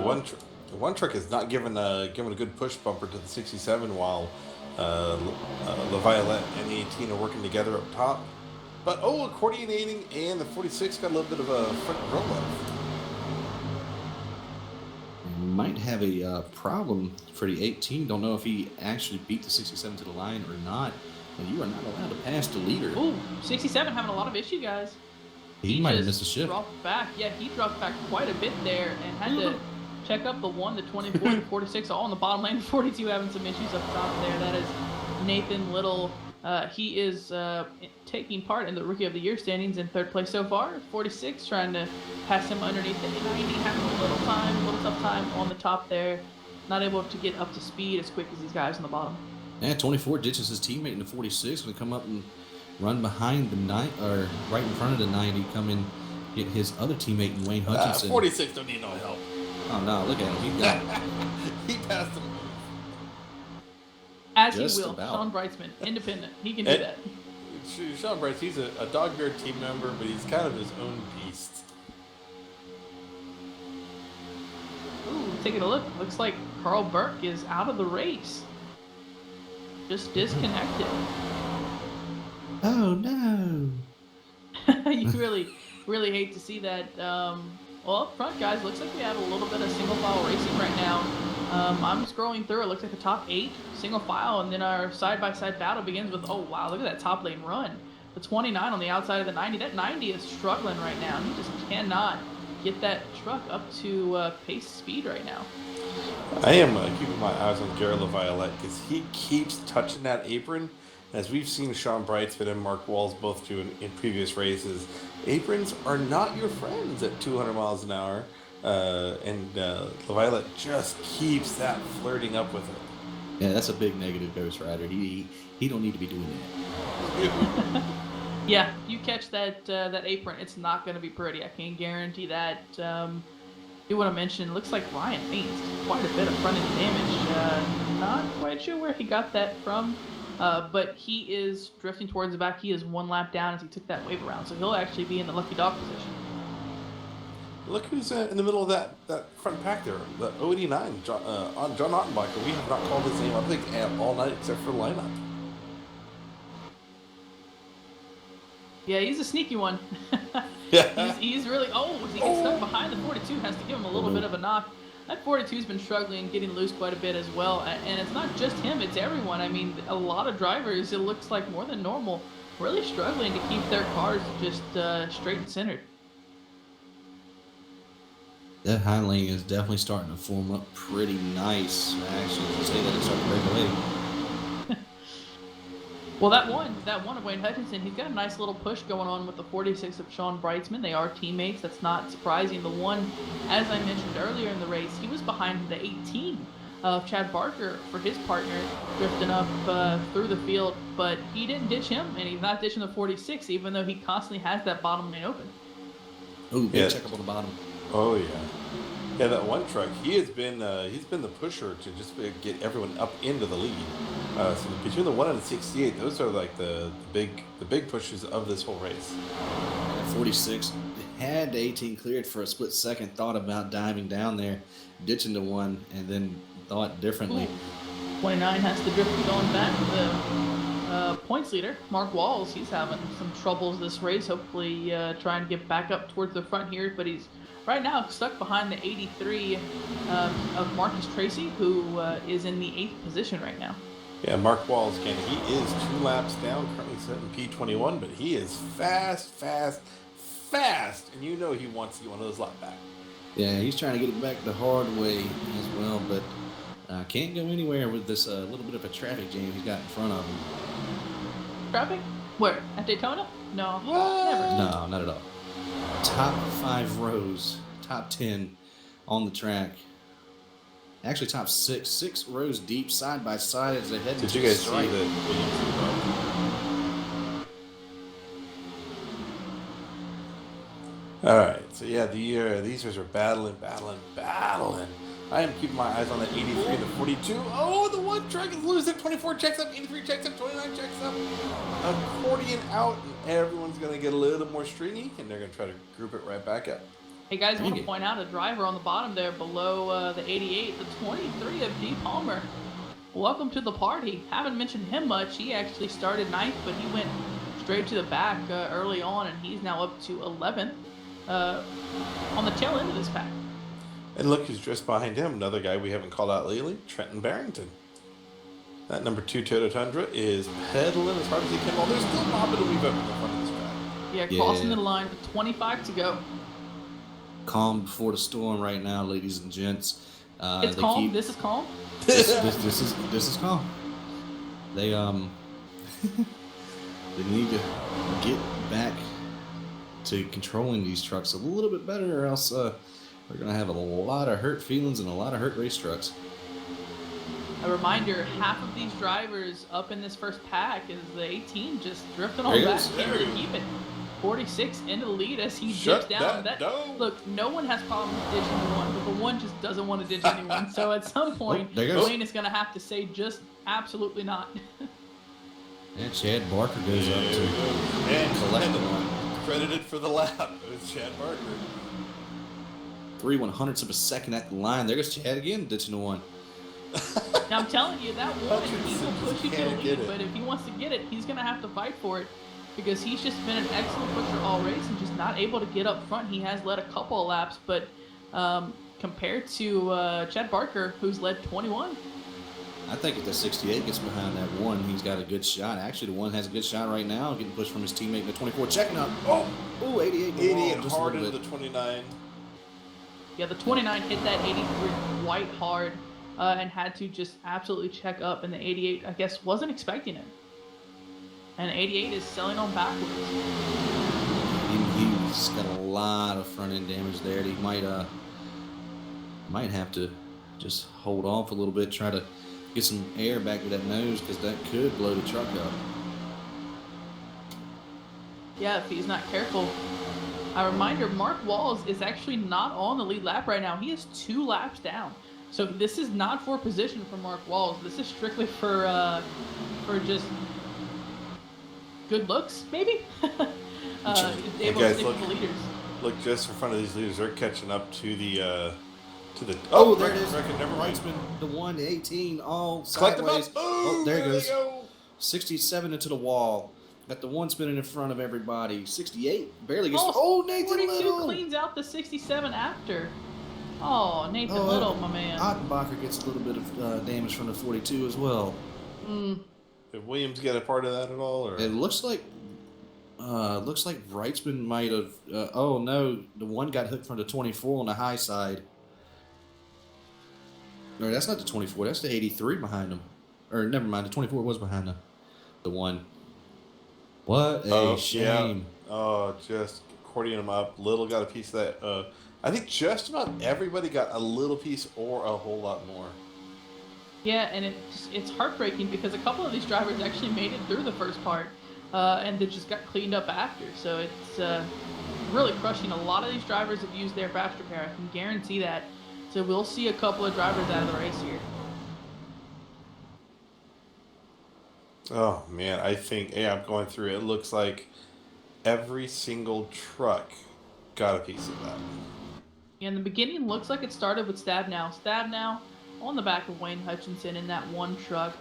one truck is not giving a good push bumper to the 67 while La Violette and the 18 are working together up top. But, accordionating, and the 46 got a little bit of a front roll left. Might have a problem for the 18. Don't know if he actually beat the 67 to the line or not. And you are not allowed to pass the leader. Ooh, 67 having a lot of issue, guys. He might have missed a shift. Dropped back. Yeah, he dropped back quite a bit there and had to check up the 1, the 24, the 46, all in the bottom lane. 42 having some issues up top there. That is Nathan Little. He is taking part in the Rookie of the Year standings in 3rd place so far. 46 trying to pass him underneath the 90, having a little tough time on the top there. Not able to get up to speed as quick as these guys on the bottom. Yeah, 24 ditches his teammate in the 46. Going to come up and run behind the 9, or right in front of the 90. Come in, get his other teammate in Wayne Hutchinson. 46 don't need no help. Oh no, look at him. He got He passed him. As Just he will. about. Sean Brightsman, independent. He can do that. Sean Brice, he's a dog bear team member, but he's kind of his own beast. Ooh, taking a look. Looks like Carl Burke is out of the race. Just disconnected. Oh no. You really hate to see that. Well, up front, guys, looks like we have a little bit of single file racing right now. I'm scrolling through. It looks like the top 8 single file, and then our side-by-side battle begins with, oh wow, look at that top lane run. The 29 on the outside of the 90. That 90 is struggling right now. He just cannot get that truck up to pace speed right now. I am keeping my eyes on Garrett LaViolette because he keeps touching that apron. As we've seen Sean Brightsman and Mark Walls both do in previous races, aprons are not your friends at 200 miles an hour. And LaViolette just keeps that flirting up with it. Yeah, that's a big negative Ghost Rider. He don't need to be doing that. Yeah, you catch that apron, it's not going to be pretty. I can guarantee that. Do want to mention, looks like Ryan Baines quite a bit of front end damage. Not quite sure where he got that from, but he is drifting towards the back. He is 1 lap down as he took that wave around, so he'll actually be in the lucky dog position. Look who's in the middle of that front pack there, the 089, John Ottenbacher. We have not called his name, I think, all night except for the lineup. Yeah, he's a sneaky one. Yeah. he's really, as he gets stuck behind the 42, has to give him a little bit of a knock. That 42's been struggling, getting loose quite a bit as well. And it's not just him, it's everyone. I mean, a lot of drivers, it looks like more than normal, really struggling to keep their cars just straight and centered. That high lane is definitely starting to form up pretty nice. Actually, to say that it's starting to break away. Well, that one of Wayne Hutchinson, he's got a nice little push going on with the 46 of Sean Brightsman. They are teammates. That's not surprising. The one, as I mentioned earlier in the race, he was behind the 18 of Chad Barker for his partner, drifting up through the field, but he didn't ditch him, and he's not ditching the 46, even though he constantly has that bottom lane open. Ooh, big check up on the bottom. Oh yeah. Yeah, that one truck, he's been the pusher to just get everyone up into the lead. So between the 1 and the 68, those are like the big pushers of this whole race. 46 had the 18 cleared for a split second, thought about diving down there, ditching the 1, and then thought differently. Ooh. 29 has to drift going back. The points leader, Mark Walls, he's having some troubles this race, hopefully trying to get back up towards the front here, but he's right now stuck behind the 83 of Marcus Tracy, who is in the 8th position right now. Yeah, Mark Walls, again, he is 2 laps down, currently sitting P21, but he is fast, and you know he wants to get one of those lap back. Yeah, he's trying to get it back the hard way as well, but can't go anywhere with this little bit of a traffic jam he's got in front of him. Traffic? Where? At Daytona? No, What? never. No, not at all. Top 5 rows, top 10 on the track. Actually, top 6. 6 rows deep, side by side as they head Did into you the guys see stripe. that Williams was up? All right, so yeah, these guys are battling. I am keeping my eyes on that 83 and the 42. Oh, the one truck is losing. 24 checks up, 83 checks up, 29 checks up. Accordion out, and everyone's going to get a little more stringy, and they're going to try to group it right back up. Hey guys, I want to Dang it. point out a driver on the bottom there below the 88, the 23 of D. Palmer. Welcome to the party. Haven't mentioned him much. He actually started 9th, but he went straight to the back early on, and he's now up to 11th on the tail end of this pack. And look who's just behind him, another guy we haven't called out lately, Trenton Barrington. That number 2 Toyota Tundra is pedaling as hard as he can. While there's still mobbing to weave up in the front of this track. Yeah, crossing the line with 25 to go. Calm before the storm right now, ladies and gents. It's calm. This is calm. This is calm. They they need to get back to controlling these trucks a little bit better, or else we're gonna have a lot of hurt feelings and a lot of hurt race trucks. A reminder: half of these drivers up in this first pack is the 18 just drifting There on he back goes. here to keep it. 46 in the lead as he Shut dips down. that down. Look, no one has problems ditching the one, but the one just doesn't want to ditch anyone. So at some point, there he goes. Wayne is going to have to say just absolutely not. And Chad Barker goes up to And collect the one. credited for the lap. It's Chad Barker. 3/100ths of a second at the line. There goes Chad again, ditching the one. Now I'm telling you, that one, he will push you to the Can't get lead, it. but if he wants to get it, he's going to have to fight for it because he's just been an excellent pusher all race and just not able to get up front. He has led a couple of laps, but compared to Chad Barker, who's led 21. I think if the 68 gets behind that one, he's got a good shot. Actually, the one has a good shot right now, getting pushed from his teammate in the 24. Checking out. Oh, 88. 88 just a hard little into bit. the 29. Yeah, the 29 hit that 83 quite hard and had to just absolutely check up, and the 88, I guess, wasn't expecting it. And 88 is selling on backwards. He's got a lot of front end damage there. He might have to just hold off a little bit, try to get some air back to that nose because that could blow the truck up. Yeah, if he's not careful. A reminder, Mark Walls is actually not on the lead lap right now. He is 2 laps down. So this is not for position for Mark Walls. This is strictly for just good looks, maybe? Able to guys, stick with the leaders. Look just in front of these leaders. They're catching up to the Oh, there it is. Never mind. Wrightsman, the 1, the 18, all Collect them up. sideways. Oh, there it they goes. go. 67 into the wall. Got the 1 spinning in front of everybody. 68 barely gets. Oh, Oh, Nathan 42 Little. cleans out the 67 after. Oh, Nathan Oh, Little, my man. Ottenbacher gets a little bit of damage from the 42 as well. Did Williams get a part of that at all? Or? It looks like Wrightsman might have. Oh no, the 1 got hooked from the 24 on the high side. No, that's not the 24. That's the 83 behind him. Or never mind, the 24 was behind the 1. What a shame. Yeah. Oh, just accordioning them up. Little got a piece of that. I think just about everybody got a little piece or a whole lot more. Yeah, and it's heartbreaking because a couple of these drivers actually made it through the first part, and they just got cleaned up after. So it's really crushing. A lot of these drivers have used their fast repair. I can guarantee that. So we'll see a couple of drivers out of the race here. Oh man, I think I'm going through it. It looks like every single truck got a piece of that. In the beginning, looks like it started with Stabnow. Stabnow on the back of Wayne Hutchinson in that one truck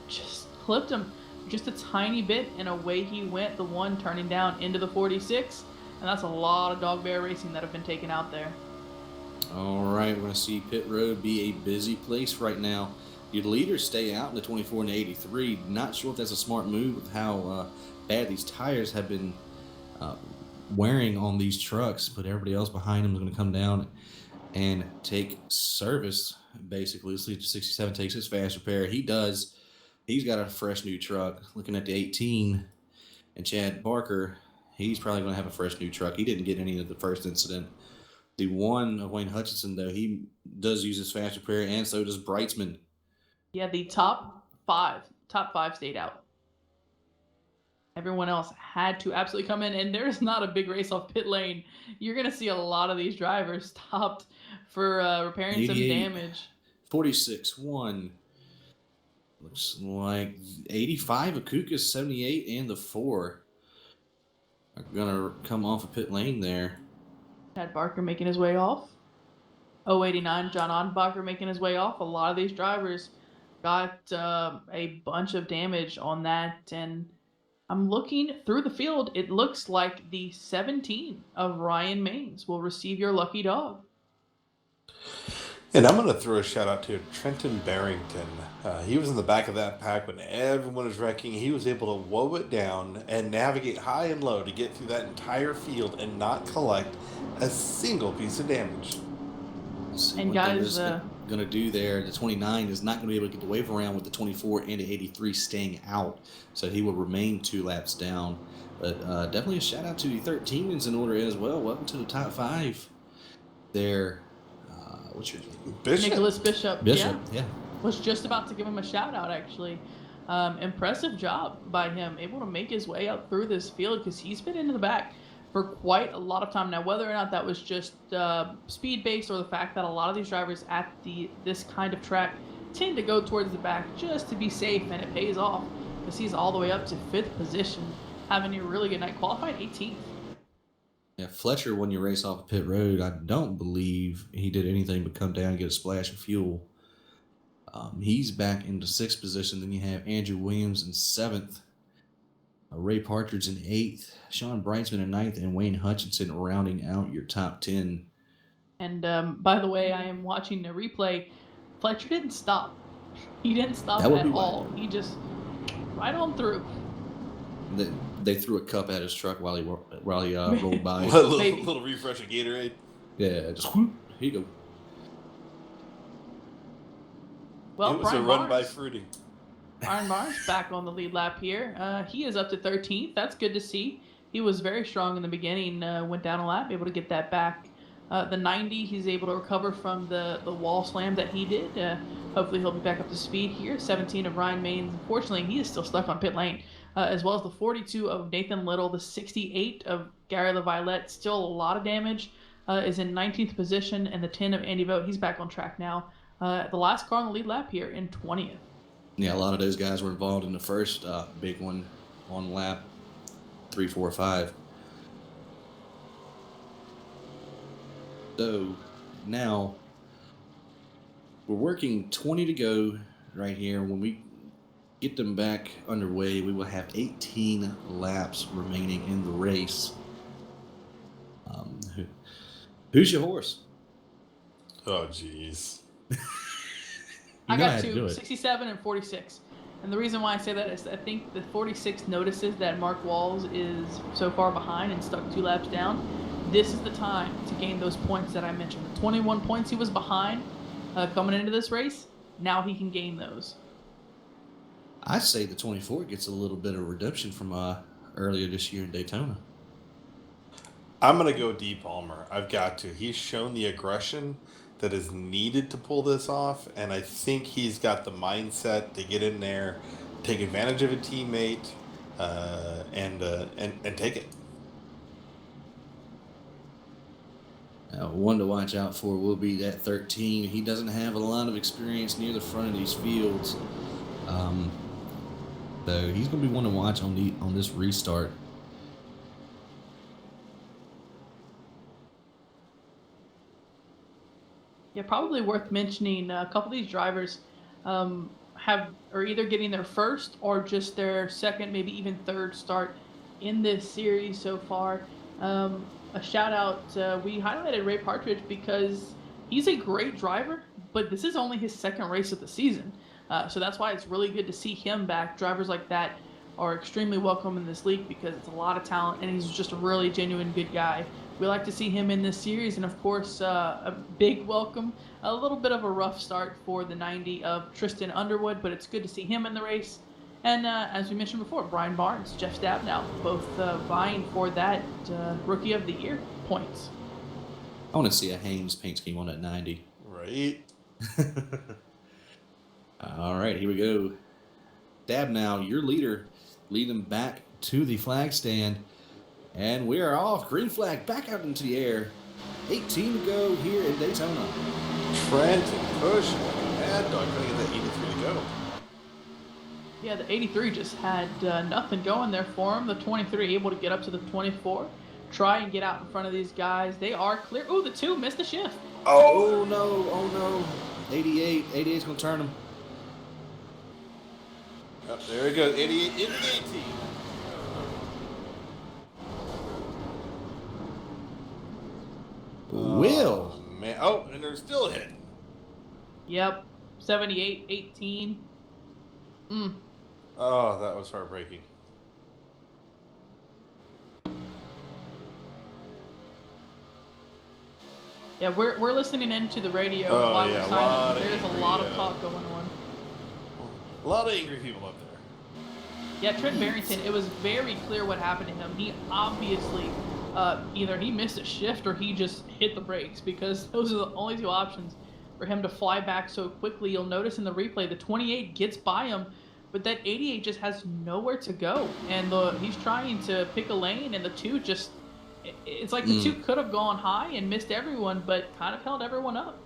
just clipped him just a tiny bit, and away he went, the 1 turning down into the 46. And that's a lot of dog bear racing that have been taken out there. All right, we're going to see pit road be a busy place right now. Your leaders stay out in the 24 and the 83. Not sure if that's a smart move with how bad these tires have been wearing on these trucks, but everybody else behind them is going to come down and take service, basically. Let's see if the 67 takes his fast repair. He does. He's got a fresh new truck. Looking at the 18 and Chad Barker, He's probably going to have a fresh new truck. He didn't get any of the first incident. The one of Wayne Hutchinson, though, he does use his fast repair, and so does Brightsman. Yeah, the top five stayed out. Everyone else had to absolutely come in, and there's not a big race off pit lane. You're going to see a lot of these drivers stopped for repairing some damage. 46, 1. Looks like 85, Akuka, 78, and the 4 are going to come off a pit lane there. Chad Barker making his way off. 089, John Odenbacher making his way off. A lot of these drivers got a bunch of damage on that, and I'm looking through the field. It looks like the 17 of Ryan Maines will receive your lucky dog. And I'm going to throw a shout out to Trenton Barrington. He was in the back of that pack when everyone was wrecking. He was able to woe it down and navigate high and low to get through that entire field and not collect a single piece of damage. And guys, going to do there, the 29 is not going to be able to get the wave around with the 24 and the 83 staying out, so he will remain 2 laps down. But definitely a shout out to the 13s in order as well. Welcome to the top 5 there. What's your name? Bishop. Nicholas Bishop. Yeah. Was just about to give him a shout out, actually. Impressive job by him, able to make his way up through this field because he's been into the back for quite a lot of time now. Whether or not that was just speed based or the fact that a lot of these drivers at this kind of track tend to go towards the back just to be safe, and it pays off because he's all the way up to 5th position, having a really good night, qualified 18th. Yeah, Fletcher, when you race off a pit road, I don't believe he did anything but come down and get a splash of fuel. He's back into 6th position. Then you have Andrew Williams in 7th, Ray Partridge in 8th, Sean Brightsman in 9th, and Wayne Hutchinson rounding out your top 10. And by the way, I am watching the replay. Fletcher didn't stop. He didn't stop at all. He just right on through. They threw a cup at his truck while he rolled by. A little refresh of Gatorade. Yeah, just whoop, here you go. Well, it was Brian a run Barnes, by Fruity. Brian Barnes back on the lead lap here. He is up to 13th. That's good to see. He was very strong in the beginning. Went down a lap, able to get that back. The 90, he's able to recover from the wall slam that he did. Hopefully he'll be back up to speed here. 17 of Ryan Maines. Unfortunately, he is still stuck on pit lane. As well as the 42 of Nathan Little, the 68 of Gary LaViolette, still a lot of damage, is in 19th position, and the 10 of Andy Vogt, he's back on track now. The last car on the lead lap here in 20th. Yeah, a lot of those guys were involved in the first big one on lap 3, 4, 5. So now we're working 20 to go right here. When we get them back underway, we will have 18 laps remaining in the race. Who's your horse? Oh, jeez. I got 2, 67 and 46. And the reason why I say that is I think the 46 notices that Mark Walls is so far behind and stuck 2 laps down. This is the time to gain those points that I mentioned. The 21 points he was behind coming into this race, now he can gain those. I say the 24 gets a little bit of redemption from earlier this year in Daytona. I'm going to go D. Palmer. I've got to. He's shown the aggression that is needed to pull this off, and I think he's got the mindset to get in there, take advantage of a teammate, and take it. One to watch out for will be that 13. He doesn't have a lot of experience near the front of these fields. So he's going to be one to watch on this restart. Yeah, probably worth mentioning a couple of these drivers are either getting their first or just their second, maybe even third start in this series so far. A shout out, we highlighted Ray Partridge because he's a great driver, but this is only his second race of the season. So that's why it's really good to see him back. Drivers like that are extremely welcome in this league because it's a lot of talent, and he's just a really genuine good guy. We like to see him in this series, and of course, a big welcome. A little bit of a rough start for the 90 of Tristan Underwood, but it's good to see him in the race. And as we mentioned before, Brian Barnes, Jeff Stabnow, both vying for that Rookie of the Year points. I want to see a Haynes paint scheme on that 90. Right. All right, here we go. Stabnow, your leader, leading back to the flag stand. And we are off. Green flag back out into the air. 18 to go here in Daytona. Trent and Push. Mad Dog trying to get that 83 to go. Yeah, the 83 just had nothing going there for him. The 23 able to get up to the 24. Try and get out in front of these guys. They are clear. Ooh, the 2 missed the shift. Oh no, oh no. 88. 88's going to turn him. Oh, there he goes. 88 into the 18. Will. Oh, man. Oh, and they're still hitting. Yep. 78, 18. Oh, that was heartbreaking. Yeah, we're listening into the radio Oh, while yeah, we're signing. There's a lot of talk going on. A lot of angry people up there. Yeah, Trent Barrington, it was very clear what happened to him. He obviously, either he missed a shift or he just hit the brakes, because those are the only 2 options for him to fly back so quickly. You'll notice in the replay, the 28 gets by him, but that 88 just has nowhere to go. And he's trying to pick a lane, and the 2 just, it's like the 2 could have gone high and missed everyone, but kind of held everyone up.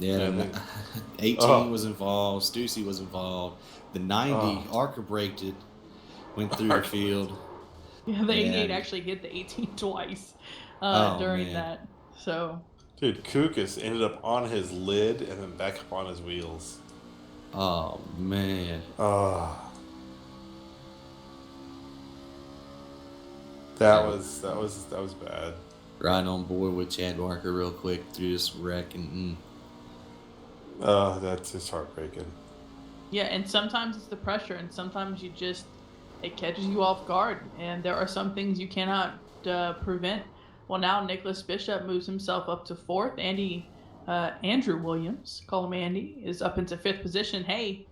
Yeah, 18 was involved. Stussy was involved. The 90 Arca braked it, went through the field. Yeah, the 88 actually hit the 18 twice during that. So, dude, Kukas ended up on his lid and then back up on his wheels. Oh man. That was bad. Riding on board with Chad Barker real quick through this wreck and. That's just heartbreaking. Yeah, and sometimes it's the pressure, and sometimes it catches you off guard, and there are some things you cannot prevent. Well, now Nicholas Bishop moves himself up to 4th. Andrew Williams, call him Andy, is up into 5th position. Hey,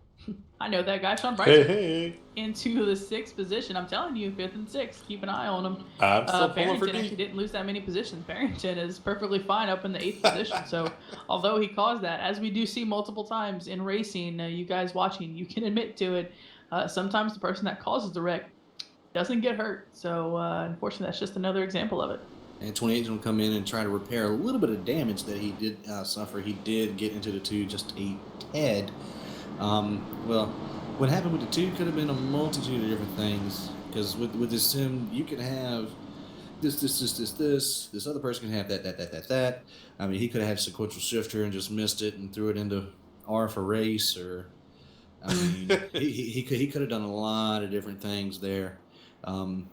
I know that guy, Sean Bryson. Hey. Into the 6th position. I'm telling you, 5th and 6th. Keep an eye on him. I'm still pulling for Barrington actually didn't lose that many positions. Barrington is perfectly fine up in the 8th position. So, although he caused that, as we do see multiple times in racing, you guys watching, you can admit to it. Sometimes the person that causes the wreck doesn't get hurt. So, unfortunately, that's just another example of it. And 28 will come in and try to repair a little bit of damage that he did suffer. He did get into the 2 just a tad. Well, what happened with the 2 could have been a multitude of different things. Because with this sim, you can have this. This other person can have that. I mean, he could have had sequential shifter and just missed it and threw it into R for race, or I mean, he could have done a lot of different things there. So,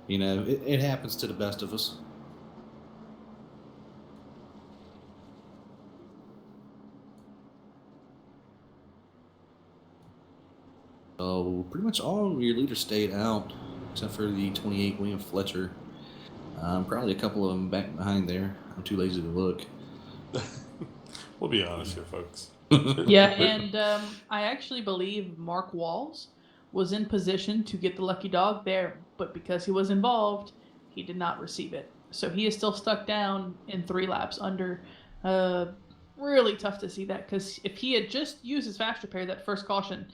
you know, it happens to the best of us. So pretty much all of your leaders stayed out, except for the 28 William Fletcher. Probably a couple of them back behind there. I'm too lazy to look. We'll be honest here, folks. Yeah, and I actually believe Mark Walls was in position to get the lucky dog there, but because he was involved, he did not receive it. So he is still stuck down in 3 laps under. Really tough to see that, because if he had just used his fast repair, that first caution,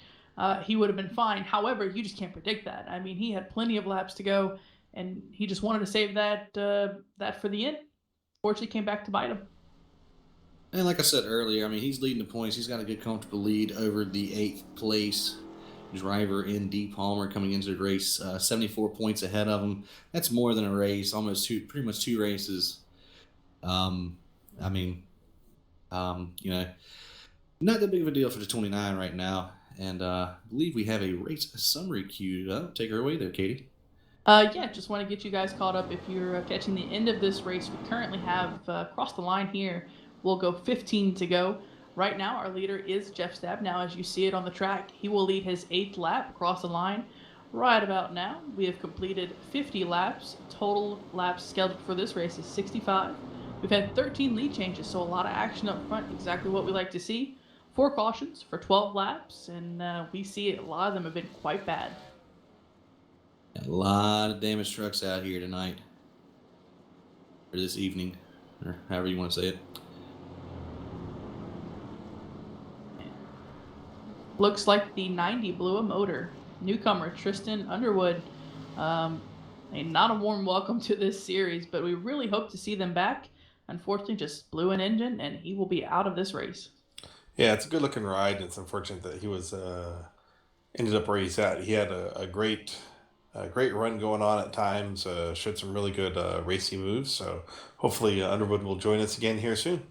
he would have been fine. However, you just can't predict that. I mean, he had plenty of laps to go, and he just wanted to save that for the end. Fortunately, came back to bite him. And like I said earlier, I mean, he's leading the points. He's got a good, comfortable lead over the 8th place driver in D. Palmer coming into the race, 74 points ahead of him. That's more than a race, pretty much 2 races. I mean, you know, not that big of a deal for the 29 right now. And I believe we have a race summary queued up. Take her away there, Katie. Yeah, just want to get you guys caught up. If you're catching the end of this race, we currently have across the line here. We'll go 15 to go. Right now, our leader is Jeff Stab. Now, as you see it on the track, he will lead his 8th lap across the line. Right about now, we have completed 50 laps. Total laps scheduled for this race is 65. We've had 13 lead changes, so a lot of action up front, exactly what we like to see. 4 cautions for 12 laps, and we see a lot of them have been quite bad. A lot of damaged trucks out here tonight, or this evening, or however you want to say it. Looks like the 90 blew a motor. Newcomer Tristan Underwood. Not a warm welcome to this series, but we really hope to see them back. Unfortunately, just blew an engine, and he will be out of this race. Yeah, it's a good looking ride. And it's unfortunate that he was ended up where he's at. He had a great run going on at times. Showed some really good racing moves. So hopefully Underwood will join us again here soon.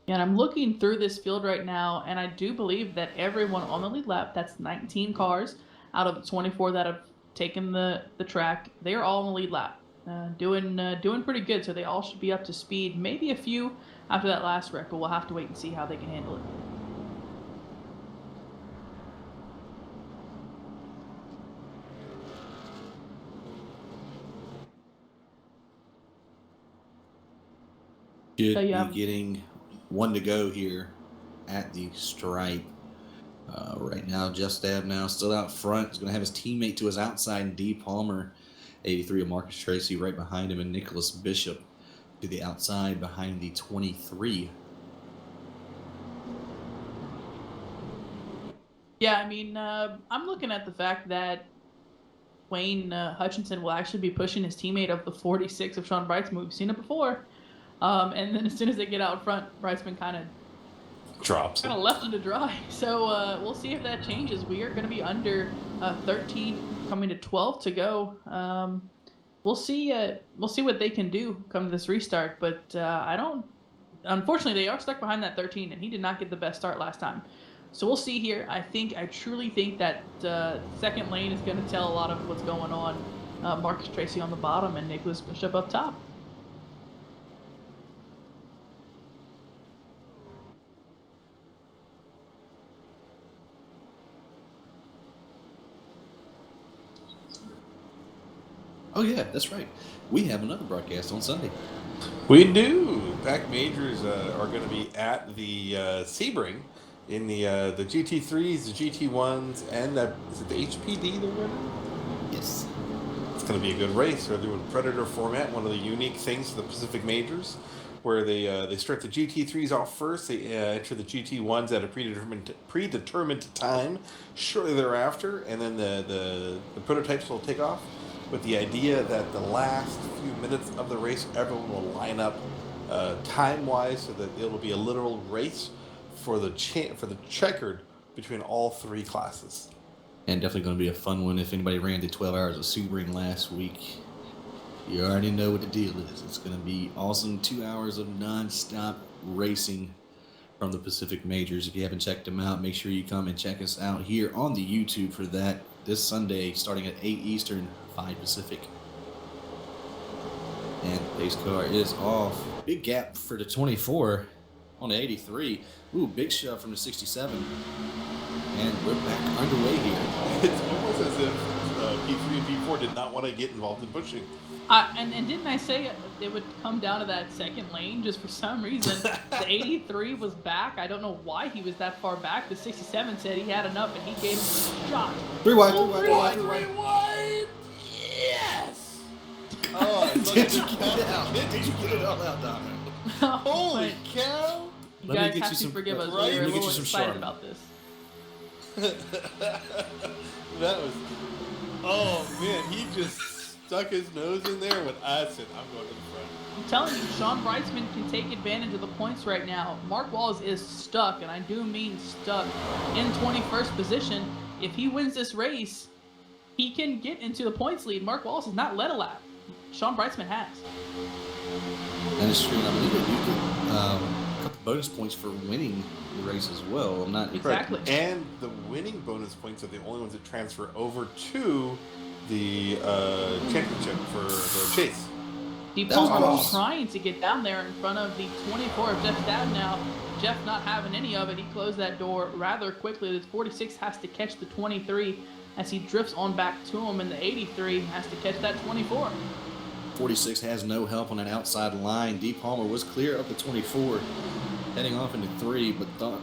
And I'm looking through this field right now, and I do believe that everyone on the lead lap, that's 19 cars out of the 24 that have taken the track, they are all on the lead lap. Doing pretty good, so they all should be up to speed. Maybe a few after that last wreck, but we'll have to wait and see how they can handle it. Should So you be have- getting one to go here at the stripe. Right now, Jeff Stab now still out front. He's going to have his teammate to his outside, D. Palmer, 83 of Marcus Tracy right behind him, and Nicholas Bishop to the outside behind the 23. Yeah, I mean, I'm looking at the fact that Wayne Hutchinson will actually be pushing his teammate of the 46 of Sean Brightsman. We've seen it before. And then as soon as they get out front, Brightsman kind of left him to dry. So we'll see if that changes. We are going to be under 13, coming to 12 to go. We'll see what they can do come to this restart. But unfortunately, they are stuck behind that 13, and he did not get the best start last time. So we'll see here. I truly think that second lane is going to tell a lot of what's going on. Marcus Tracy on the bottom and Nicholas Bishop up top. Oh, yeah, that's right. We have another broadcast on Sunday. We do. Pack Majors are going to be at the Sebring in the GT3s, the GT1s, and is it the HPD they're running? Yes. It's going to be a good race. They're doing Predator format, one of the unique things of the Pacific Majors, where they start the GT3s off first. They enter the GT1s at a predetermined time shortly thereafter, and then the prototypes will take off with the idea that the last few minutes of the race, everyone will line up time-wise so that it'll be a literal race for the checkered between all three classes. And definitely going to be a fun one. If anybody ran the 12 hours of Sebring last week, you already know what the deal is. It's going to be awesome. 2 hours of non-stop racing from the Pacific Majors. If you haven't checked them out, make sure you come and check us out here on the YouTube for that this Sunday, starting at 8 Eastern, 5 Pacific. And the pace car is off. Big gap for the 24 on the 83. Ooh, big shove from the 67. And we're back underway here. It's almost as if P3 and P4 did not want to get involved in pushing. And didn't I say it would come down to that second lane? Just for some reason, the 83 was back. I don't know why he was that far back. The 67 said he had enough, and he gave him a shot. Three wide. Yes! Oh, Did you get it out? Did you get it all out, Domino? holy cow! You Let me guys get have you to some- forgive us. right, We were let a me little get you some excited Chardonnay. about this. That was... Oh, man, he just stuck his nose in there when I said, I'm going to the front. I'm telling you, Sean Brightsman can take advantage of the points right now. Mark Walls is stuck, and I do mean stuck, in 21st position. If he wins this race, he can get into the points lead. Mark Walls has not led a lap. Sean Brightsman has. That is true. And I believe that you get a couple bonus points for winning the race as well. I'm not Exactly. And the winning bonus points are the only ones that transfer over to the championship for the chase. Deep That was Palmer was close. trying to get down there in front of the 24 of Jeff Stab now. Jeff not having any of it. He closed that door rather quickly. The 46 has to catch the 23 as he drifts on back to him, and the 83 has to catch that 24. 46 has no help on that outside line. D. Palmer was clear up to 24, heading off into 3, but thought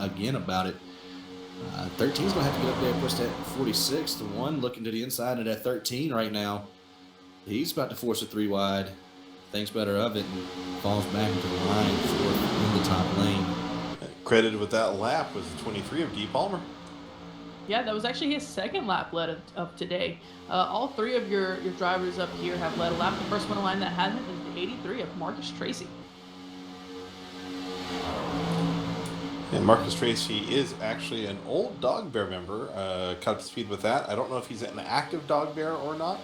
again about it. 13 is going to have to get up there and push that 46 to 1, looking to the inside of that 13 right now. He's about to force a 3 wide. Thinks better of it and falls back into the line fourth in the top lane. Credited with that lap was the 23 of D. Palmer. Yeah, that was actually his second lap led of today. All 3 of your drivers up here have led a lap. The first one in line that hasn't is the 83 of Marcus Tracy. And Marcus Tracy is actually an old Dog Bear member. Caught up to speed with that. I don't know if he's an active Dog Bear or not.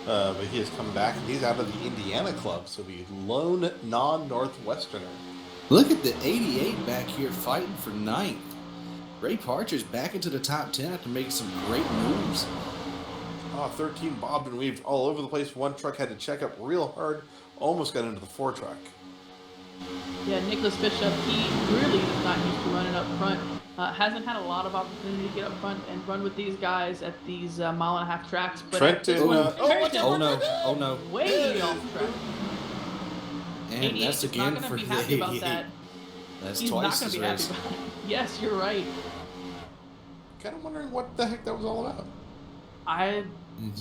But he has come back, and he's out of the Indiana club, so the lone non-Northwesterner. Look at the 88 back here fighting for 9th. Ray Partridge back into the top 10 after making some great moves. 13 bobbed and weaved all over the place. One truck had to check up real hard. Almost got into the 4 truck. Yeah, Nicholas Bishop, he really is not used to running up front. Hasn't had a lot of opportunity to get up front and run with these guys at these mile-and-a-half tracks. But Trenton, oh no. Way off track. And that's again for the 88. About that. That's He's twice not his gonna be race. happy about it. Yes, you're right. Kind of wondering what the heck that was all about. I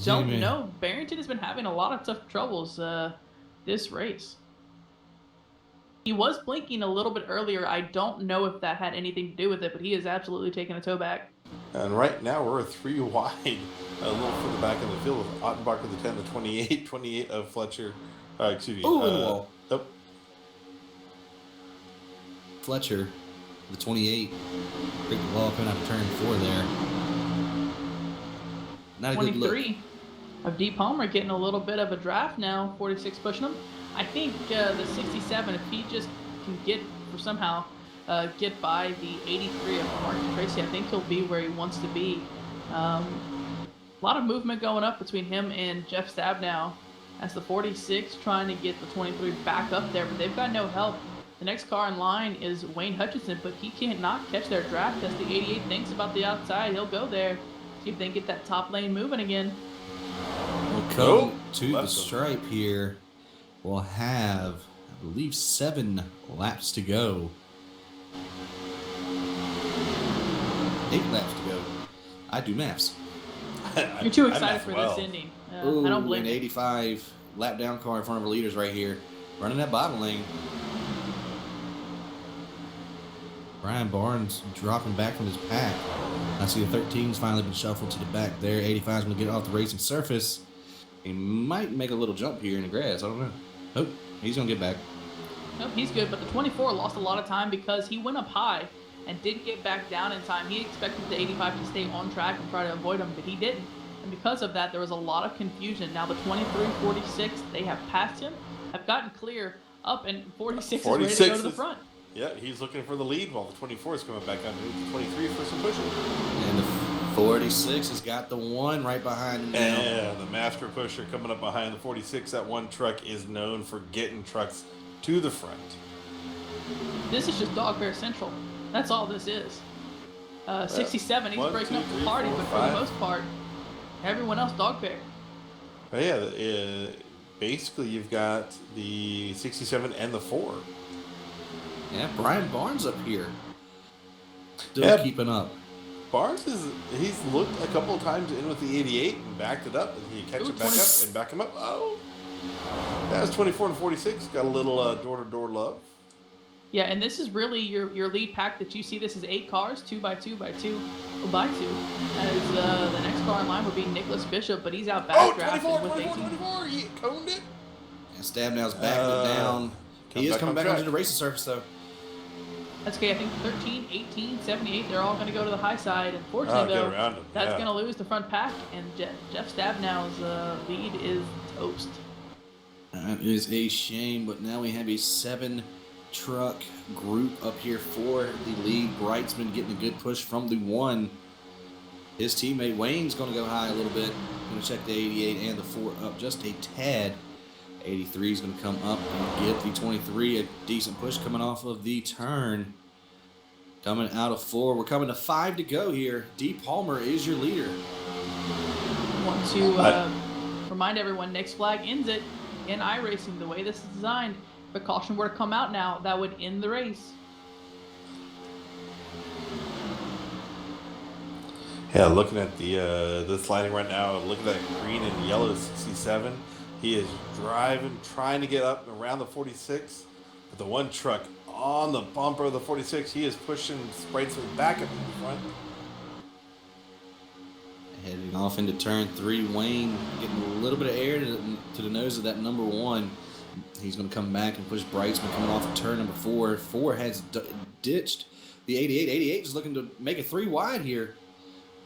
don't know. Barrington has been having a lot of tough troubles this race. He was blinking a little bit earlier. I don't know if that had anything to do with it, but he is absolutely taking a toe back. And right now we're 3 wide, a little further back in the field with Ottenbacher the 10, the 28 of Fletcher. Excuse me. Wall. Oh. Fletcher, the 28. Big wall coming out of turn 4 there. Not a good look. 23 of D. Palmer getting a little bit of a draft now. 46 pushing him. I think the 67, if he just can somehow get by the 83 of Marcus Tracy, I think he'll be where he wants to be. A lot of movement going up between him and Jeff Stabnow. As the 46 trying to get the 23 back up there, but they've got no help. The next car in line is Wayne Hutchinson, but he can't not catch their draft. As the 88 thinks about the outside, he'll go there. See if they can get that top lane moving again. We'll come to the stripe here. We'll have, I believe, 7 laps to go. 8 laps to go. I do maths. You're too excited for this ending. I don't blame an you. 85 lap down car in front of our leaders right here. Running that bottom lane. Brian Barnes dropping back from his pack. I see the 13's finally been shuffled to the back there. 85's going to get off the racing surface. He might make a little jump here in the grass. I don't know. Oh, he's going to get back. Nope, he's good, but the 24 lost a lot of time because he went up high and didn't get back down in time. He expected the 85 to stay on track and try to avoid him, but he didn't. And because of that, there was a lot of confusion. Now the 23, 46, they have passed him, have gotten clear up, and 46 is ready to go to the front. Yeah, he's looking for the lead while the 24 is coming back on to the 23 for some pushing. And the 46 has got the 1 right behind him now. And the master pusher coming up behind the 46. That one truck is known for getting trucks to the front. This is just Dog Bear Central. That's all this is. 67, he's breaking up the party, but for the most part, everyone else Dog Bear. Oh, yeah, basically you've got the 67 and the 4. Yeah, Brian Barnes up here. Still keeping up. Barnes he's looked a couple of times in with the 88 and backed it up, and he catch it back up and back him up. Oh, that's 24 and 46. Got a little door-to-door love. Yeah, and this is really your lead pack that you see. This is 8 cars, 2 by 2 by 2 by 2. As the next car in line would be Nicholas Bishop, but he's out back drafted with 24, he coned it. And Stabnow's backing it down. He is coming back onto the racing surface, though. That's okay. I think 13, 18, 78, they're all going to go to the high side. Unfortunately, though, that's going to lose the front pack, and Jeff Stabnow's lead is toast. That is a shame, but now we have a 7-truck group up here for the lead. Brightsman getting a good push from the 1. His teammate Wayne's going to go high a little bit. Going to check the 88 and the 4 up just a tad. 83 is going to come up and get the 23. A decent push coming off of the turn. Coming out of 4. We're coming to 5 to go here. D. Palmer is your leader. Want to Remind everyone, next flag ends it in iRacing. The way this is designed, if a caution were to come out now, that would end the race. Yeah, looking at the lighting right now, look at that green and yellow 67. He is driving, trying to get up around the 46. But the one truck on the bumper of the 46, he is pushing Spritesman back up in the front. Heading off into turn 3, Wayne getting a little bit of air to the nose of that number 1. He's going to come back and push Brightsman coming off of turn number 4. 4 has ditched the 88. 88 is looking to make it 3 wide here.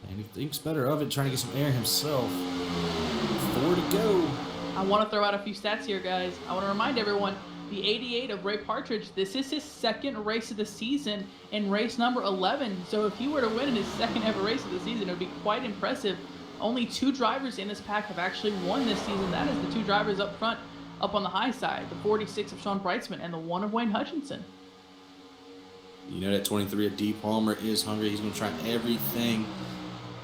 And he thinks better of it, trying to get some air himself. 4 to go. I want to throw out a few stats here, guys. I want to remind everyone, the 88 of Ray Partridge, this is his second race of the season in race number 11. So if he were to win in his second ever race of the season, it would be quite impressive. Only 2 drivers in this pack have actually won this season. That is the 2 drivers up front, up on the high side. The 46 of Sean Brightsman and the 1 of Wayne Hutchinson. You know that 23 of D. Palmer is hungry. He's going to try everything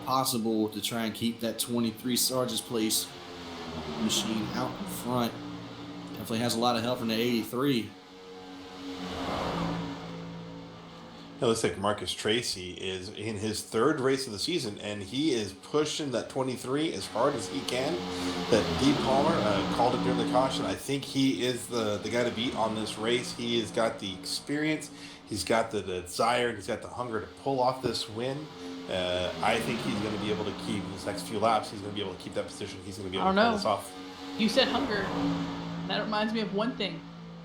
possible to try and keep that 23 Sarge's Place machine out in front. Definitely has a lot of help from the 83. It looks like Marcus Tracy is in his 3rd race of the season, and he is pushing that 23 as hard as he can. That D. Palmer called it during the caution. I think he is the guy to beat on this race. He has got the experience, he's got the desire, and he's got the hunger to pull off this win. I think he's going to be able to keep his next few laps. He's going to be able to keep that position. He's going to be able to pull this off. You said hunger. That reminds me of one thing.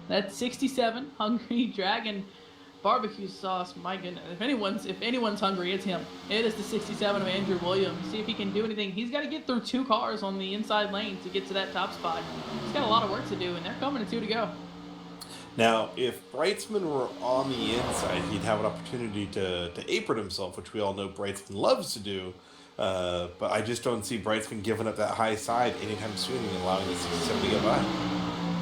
That 67 Hungry Dragon barbecue sauce. My goodness. If anyone's hungry, it's him. It is the 67 of Andrew Williams. See if he can do anything. He's got to get through 2 cars on the inside lane to get to that top spot. He's got a lot of work to do, and they're coming to 2 to go. Now, if Brightsman were on the inside, he'd have an opportunity to apron himself, which we all know Brightsman loves to do. But I just don't see Brightsman giving up that high side anytime soon and allowing the 67 to get by.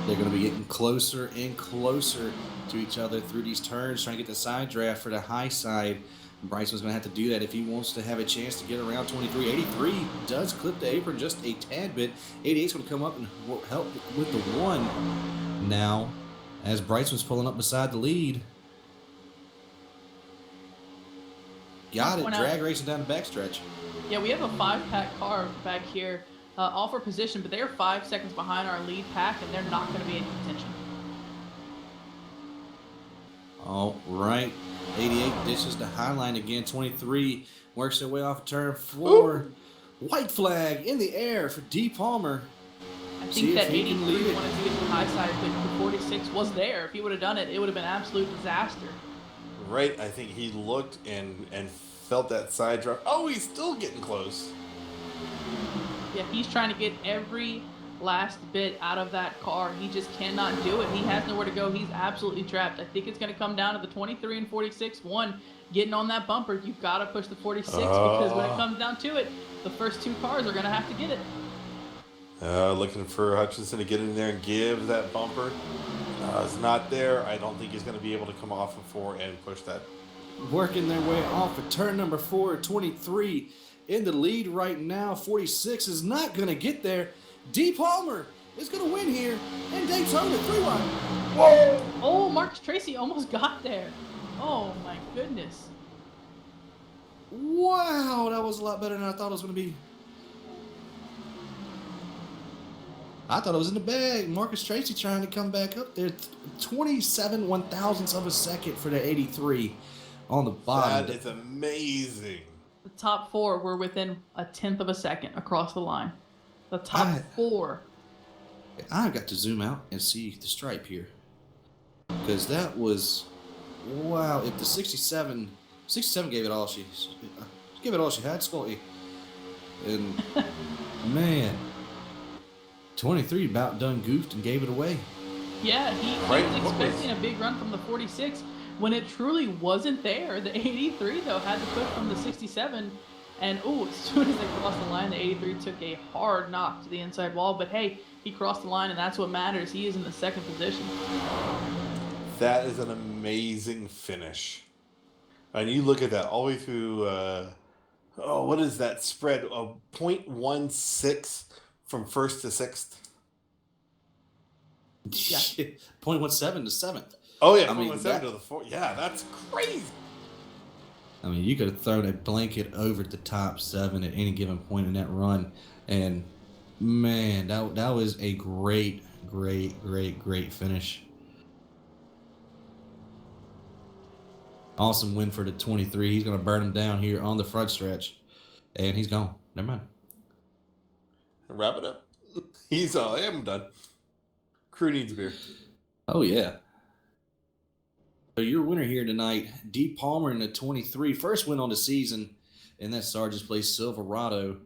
They're going to be getting closer and closer to each other through these turns, trying to get the side draft for the high side. Bryson's going to have to do that if he wants to have a chance to get around 23. 83 does clip the apron just a tad bit. 88's going to come up and help with the 1 now as Bryson's pulling up beside the lead. Got it. Drag racing down the backstretch. Yeah, we have a 5-pack car back here, all for position, but they are 5 seconds behind our lead pack, and they're not going to be in contention. All right. 88 dishes the high line again. 23 works their way off turn 4. Ooh. White flag in the air for D. Palmer. I think that 83 wanted to get to the high side, but the 46 was there. If he would have done it, it would have been an absolute disaster. Right. I think he looked and felt that side drop. Oh, he's still getting close. Yeah, he's trying to get every last bit out of that car. He just cannot do it. He has nowhere to go. He's absolutely trapped. I think it's going to come down to the 23 and 46. 1, getting on that bumper. You've got to push the 46 because when it comes down to it, the first 2 cars are going to have to get it. Looking for Hutchinson to get in there and give that bumper. It's not there. I don't think he's going to be able to come off of 4 and push that. Working their way off of turn number 4. 23 in the lead right now. 46 is not going to get there. D. Palmer is going to win here in Daytona 3 wide. Whoa! Oh, Marcus Tracy almost got there. Oh, my goodness. Wow, that was a lot better than I thought it was going to be. I thought it was in the bag. Marcus Tracy trying to come back up there. 27 1,000ths of a second for the 83 on the bottom. That is amazing. The top 4 were within a 1/10 of a second across the line. The top 4. I've got to zoom out and see the stripe here. Because that was, wow, if the 67 gave it all she had, Scotty. And, man, 23 about done goofed and gave it away. Yeah, he was expecting a big run from the 46 when it truly wasn't there. The 83, though, had to push from the 67. And, as soon as they crossed the line, the 83 took a hard knock to the inside wall. But, hey, he crossed the line, and that's what matters. He is in the 2nd position. That is an amazing finish. And you look at that all the way through, what is that spread? 0.16 from first to sixth. Yeah. 0.17 to seventh. Oh yeah, I mean, 0.17 to the fourth. Yeah, that's crazy. I mean, you could have thrown a blanket over the top 7 at any given point in that run, and man, that was a great, great, great, great finish. Awesome win for the 23. He's going to burn him down here on the front stretch, and he's gone. Never mind. Wrap it up. He's all. I'm done. Crew needs beer. Oh yeah. So your winner here tonight, D. Palmer in the 23, first win on the season, and that's Sarge's Place Silverado.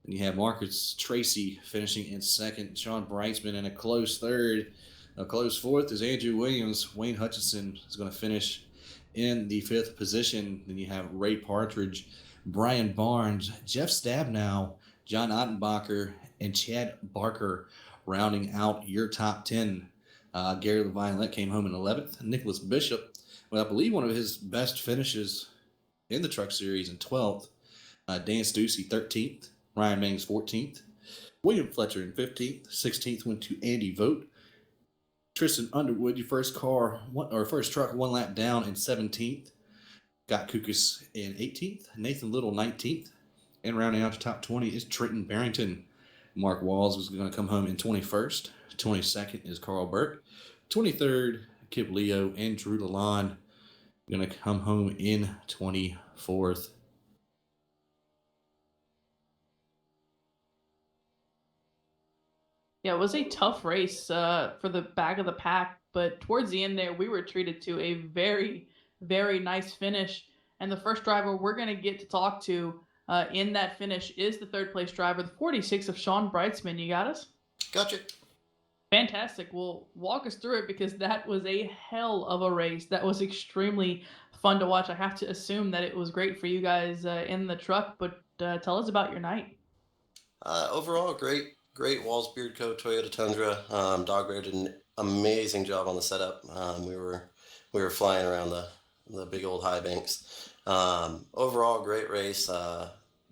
And you have Marcus Tracy finishing in second, Sean Brightsman in a close third. A close fourth is Andrew Williams. Wayne Hutchison is going to finish in the fifth position. Then you have Ray Partridge, Brian Barnes, Jeff Stabnow, John Ottenbacher, and Chad Barker rounding out your top 10. Gary Levinette came home in 11th. Nicholas Bishop, well, I believe one of his best finishes in the Truck Series, in 12th. Dan Stussy, 13th. Ryan Mangs, 14th. William Fletcher in 15th. 16th went to Andy Vogt. Tristan Underwood, your first truck, one lap down in 17th. Got Kukas in 18th. Nathan Little, 19th. And rounding out the top 20 is Trenton Barrington. Mark Walls was going to come home in 21st. 22nd is Carl Burke. 23rd, Kip Leo and Drew Lalonde going to come home in 24th. Yeah, it was a tough race for the back of the pack, but towards the end there, we were treated to a very, very nice finish. And the first driver we're going to get to talk to in that finish is the third place driver, the 46 of Sean Brightsman. You got us? Gotcha. Fantastic. Well, walk us through it because that was a hell of a race. That was extremely fun to watch. I have to assume that it was great for you guys in the truck, but tell us about your night. Overall, great Walls Beard Co. Toyota Tundra. Dog Bear did an amazing job on the setup. We were flying around the big old high banks. Overall, great race.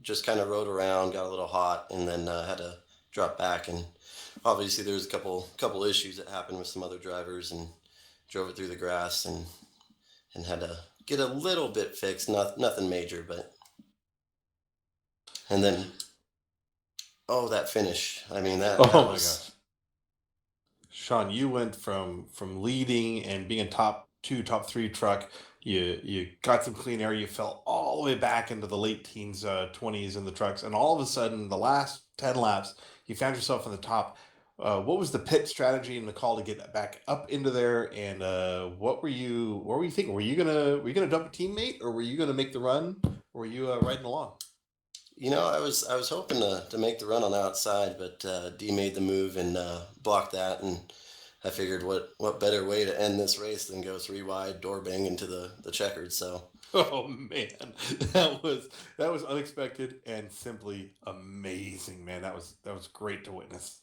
Just kind of rode around, got a little hot, and then had to drop back. And obviously, there was a couple issues that happened with some other drivers, and drove it through the grass and had to get a little bit fixed. Nothing major, but and then. Oh, that finish. I mean, that Oh my was... gosh. Sean, you went from leading and being a top 2, top 3 truck. You got some clean air. You fell all the way back into the late teens, 20s in the trucks, and all of a sudden, the last 10 laps, you found yourself in the top. What was the pit strategy and the call to get back up into there? And what were you thinking? Were you gonna dump a teammate, or were you gonna make the run, or were you riding along? I was hoping to make the run on the outside, but D made the move and blocked that, and I figured what better way to end this race than go 3 wide, door bang into the checkered. So Oh man, that was unexpected and simply amazing, man. That was great to witness.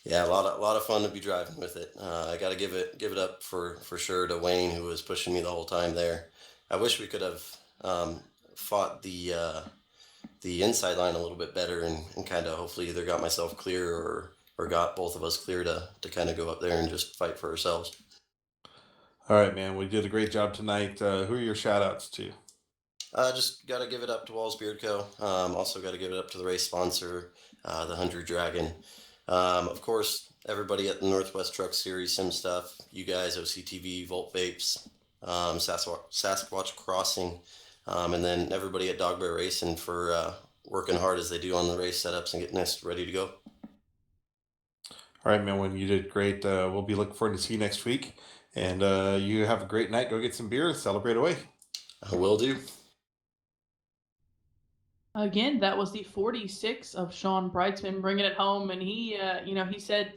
yeah, a lot of fun to be driving with it. I got to give it up for sure to Wayne, who was pushing me the whole time there. I wish we could have fought the inside line a little bit better and kind of hopefully either got myself clear or got both of us clear to kind of go up there and just fight for ourselves. All right, man. We did a great job tonight. Who are your shout outs to? Just got to give it up to Walls Beard Co. Also got to give it up to the race sponsor, the 100 Dragon. Of course, everybody at the Northwest Truck Series, Sim Stuff, you guys, OCTV, Volt Vapes, Sasquatch Crossing, and then everybody at Dog Bear Racing for working hard as they do on the race setups and getting us ready to go. All right, man. When you did great, we'll be looking forward to see you next week. And you have a great night. Go get some beer. Celebrate away. I will do. Again, that was the 46 of Sean Brightsman bringing it home, and he, he said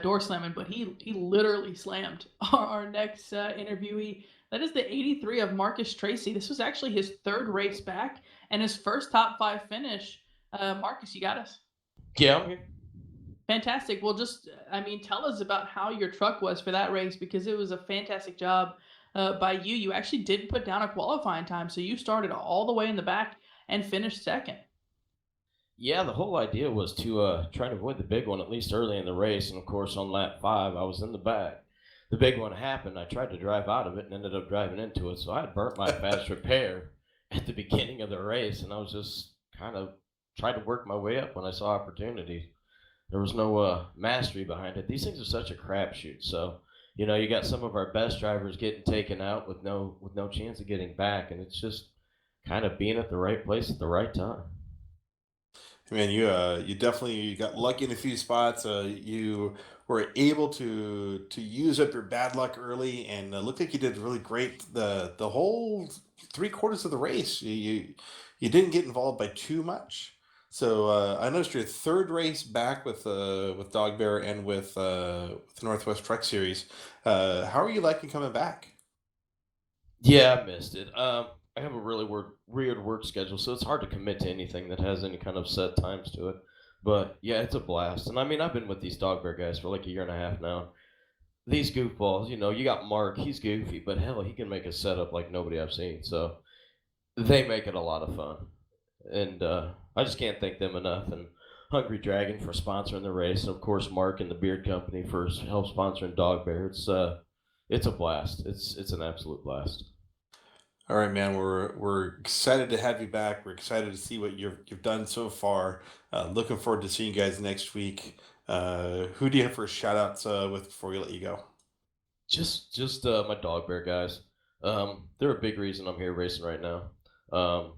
door slamming, but he literally slammed our next interviewee. That is the 83 of Marcus Tracy. This was actually his third race back and his first top 5 finish. Marcus, you got us. Yeah, I'm here. Fantastic. Well, tell us about how your truck was for that race because it was a fantastic job by you. You actually didn't put down a qualifying time, so you started all the way in the back and finished second. Yeah, the whole idea was to try to avoid the big one at least early in the race, and of course on lap 5 I was in the back. The big one happened. I tried to drive out of it and ended up driving into it. So I had burnt my fast repair at the beginning of the race, and I was just kind of trying to work my way up when I saw opportunity. There was no mastery behind it. These things are such a crapshoot. So you got some of our best drivers getting taken out with no chance of getting back, and it's just kind of being at the right place at the right time. Man, you definitely got lucky in a few spots. You were able to use up your bad luck early, and looked like you did really great the whole 3 quarters of the race. You didn't get involved by too much. So I noticed your third race back with Dog Bear and with the Northwest Truck Series. How are you liking coming back? Yeah, I missed it. I have a really weird work schedule, so it's hard to commit to anything that has any kind of set times to it. But yeah, it's a blast. And I mean, I've been with these dog bear guys for like a year and a half now. These goofballs, you got Mark, he's goofy, but hell, he can make a setup like nobody I've seen. So they make it a lot of fun. And I just can't thank them enough. And Hungry Dragon for sponsoring the race, and of course Mark and the Beard Company for help sponsoring Dog Bear. It's a blast. It's an absolute blast. All right, man. We're excited to have you back. We're excited to see what you've done so far. Looking forward to seeing you guys next week. Who do you have for shout outs with before we let you go? Just my dog bear guys. They're a big reason I'm here racing right now. Um,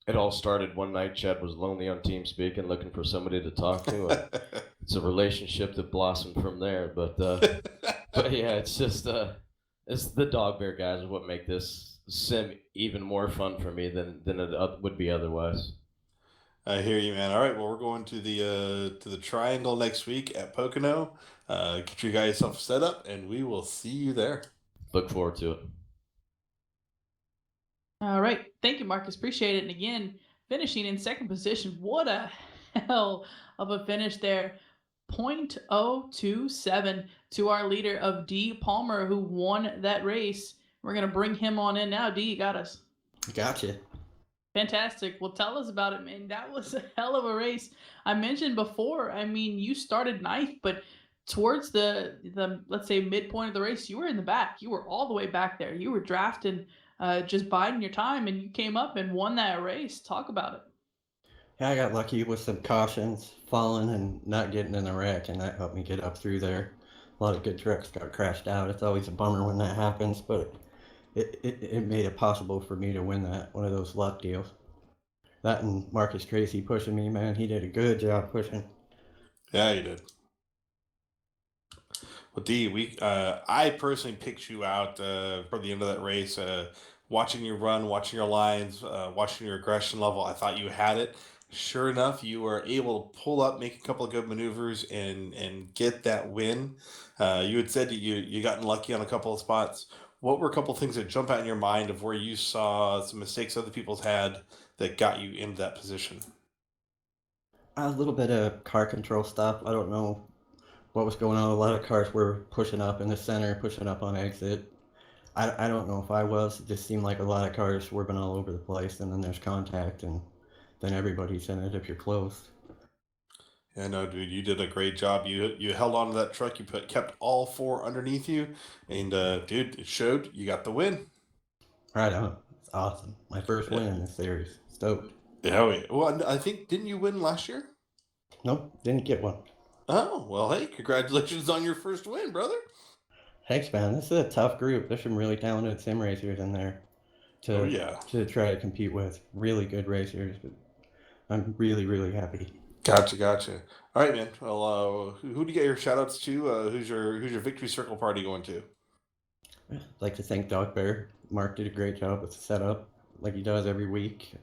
it all started one night. Chad was lonely on TeamSpeak and looking for somebody to talk to, and it's a relationship that blossomed from there. But yeah, it's the dog bear guys is what make this sim even more fun for me than it would be otherwise. I hear you, man. All right, well, we're going to the Triangle next week at Pocono. Get you guys yourself set up, and we will see you there. Look forward to it. All right. Thank you, Marcus. Appreciate it. And again, finishing in second position. What a hell of a finish there. 0.027 to our leader of D. Palmer, who won that race. We're going to bring him on in now. D, you got us. Gotcha. Fantastic. Well, tell us about it, man. That was a hell of a race. I mentioned before, I mean, you started ninth, but towards the let's say midpoint of the race, you were in the back. You were all the way back there. You were drafting, just biding your time, and you came up and won that race. Talk about it. Yeah, I got lucky with some cautions, falling and not getting in a wreck, and that helped me get up through there. A lot of good trucks got crashed out. It's always a bummer when that happens, but it made it possible for me to win that, one of those luck deals. That and Marcus Tracy pushing me, man, he did a good job pushing. Yeah, you did. Well, D, I personally picked you out for the end of that race. Watching you run, watching your lines, watching your aggression level, I thought you had it. Sure enough, you were able to pull up, make a couple of good maneuvers, and get that win. You had said that you gotten lucky on a couple of spots. What were a couple of things that jump out in your mind of where you saw some mistakes other people's had that got you into that position? A little bit of car control stuff. I don't know what was going on. A lot of cars were pushing up in the center, pushing up on exit. I don't know if I was. It just seemed like a lot of cars swerving all over the place, and then there's contact, and then everybody's in it if you're close. Yeah, no, dude, you did a great job. You held on to that truck. Kept all four underneath you, and dude, it showed. You got the win. Right on. It's awesome. My first Yeah, win in this series. Stoked. yeah. Well, I think didn't you win last year? Nope, didn't get one. Oh, well, hey, congratulations on your first win, brother. Thanks, man. This is a tough group. There's some really talented sim racers in there Oh to yeah, to try to compete with. Really good racers. But I'm really, really happy. gotcha. All right, man. Well, who do you get your shout outs to? Who's your victory circle party going to? I'd like to thank Dog Bear. Mark did a great job with the setup, like he does every week.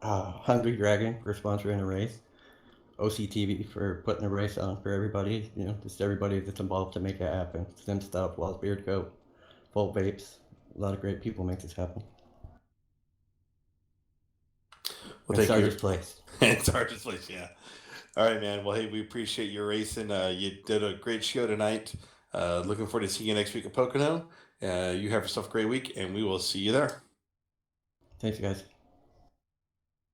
Hungry Dragon for sponsoring the race. OCTV for putting the race on for everybody. Just everybody that's involved to make it happen. Sim Stuff, Walls Beard Coat, Volt Vapes. A lot of great people make this happen. Well, And thank you. Sarge's Place. It's hard to place, yeah. All right, man. Well, hey, we appreciate your racing. You did a great show tonight. Looking forward to seeing you next week at Pocono. You have yourself a great week, and we will see you there. Thanks, guys.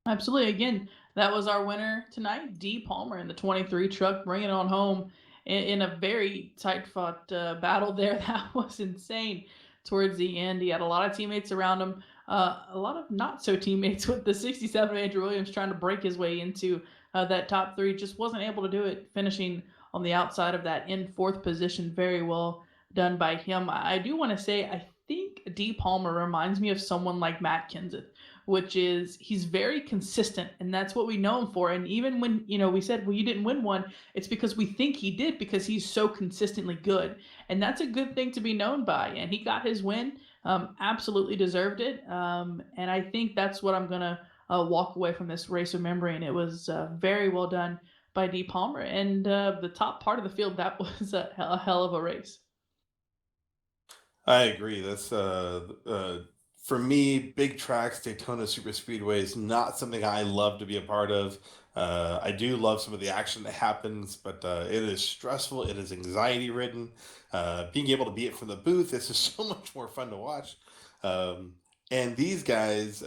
Absolutely. Again, That was our winner tonight, D. Palmer in the 23 truck, bringing it on home in a very tight fought battle there. That was insane towards the end. He had a lot of teammates around him, a lot of not so teammates with the 67 Andrew Williams trying to break his way into that top three. Just wasn't able to do it, finishing on the outside of that in fourth position. Very well done by him. I do want to say, I think D. Palmer reminds me of someone like Matt Kenseth, which is he's very consistent, and that's what we know him for. And even when we said, well, you didn't win one, it's because we think he did, because he's so consistently good, and that's a good thing to be known by. And he got his win, absolutely deserved it, and I think that's what I'm gonna walk away from this race remembering. It was very well done by D Palmer, and the top part of the field, that was a hell of a race. I agree. That's for me, big tracks, Daytona Super Speedway is not something I love to be a part of. I do love some of the action that happens, but it is stressful. It is anxiety ridden. Being able to be it from the booth, this is so much more fun to watch. Um, and these guys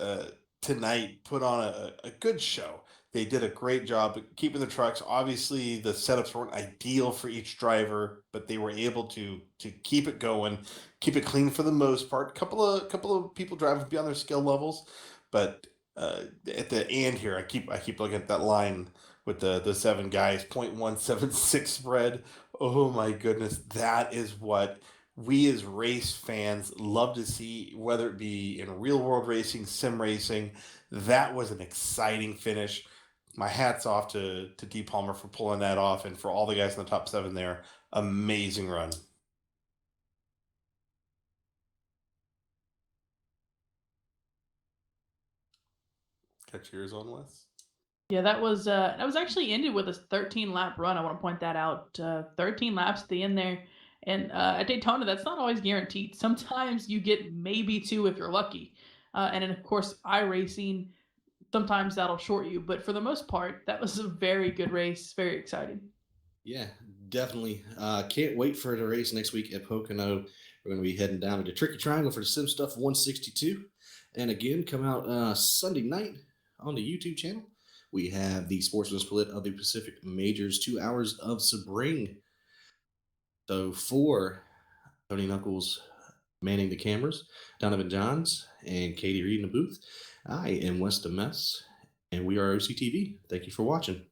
tonight put on a good show. They did a great job keeping the trucks. Obviously, the setups weren't ideal for each driver, but they were able to keep it going, keep it clean for the most part. Couple of people driving beyond their skill levels, but at the end here, I keep looking at that line with the seven guys, 0.176 spread. Oh my goodness, that is what we as race fans love to see, whether it be in real world racing, sim racing. That was an exciting finish. My hat's off to D Palmer for pulling that off, and for all the guys in the top seven there. Amazing run. Catch yours on, Wes. Yeah, that was actually ended with a 13 lap run. I want to point that out. 13 laps at the end there, and at Daytona, that's not always guaranteed. Sometimes you get maybe two if you're lucky, and then of course iRacing, sometimes that'll short you. But for the most part, that was a very good race. Very exciting. Yeah, definitely. Can't wait for the race next week at Pocono. We're going to be heading down to the Tricky Triangle for the Sim Stuff 162. And again, come out Sunday night on the YouTube channel. We have the Sportsman Split of the Pacific Majors, 2 hours of Sebring. So for Tony Knuckles manning the cameras, Donovan Johns, and Katie Reed in the booth, I am West Mess, and we are OCTV. Thank you for watching.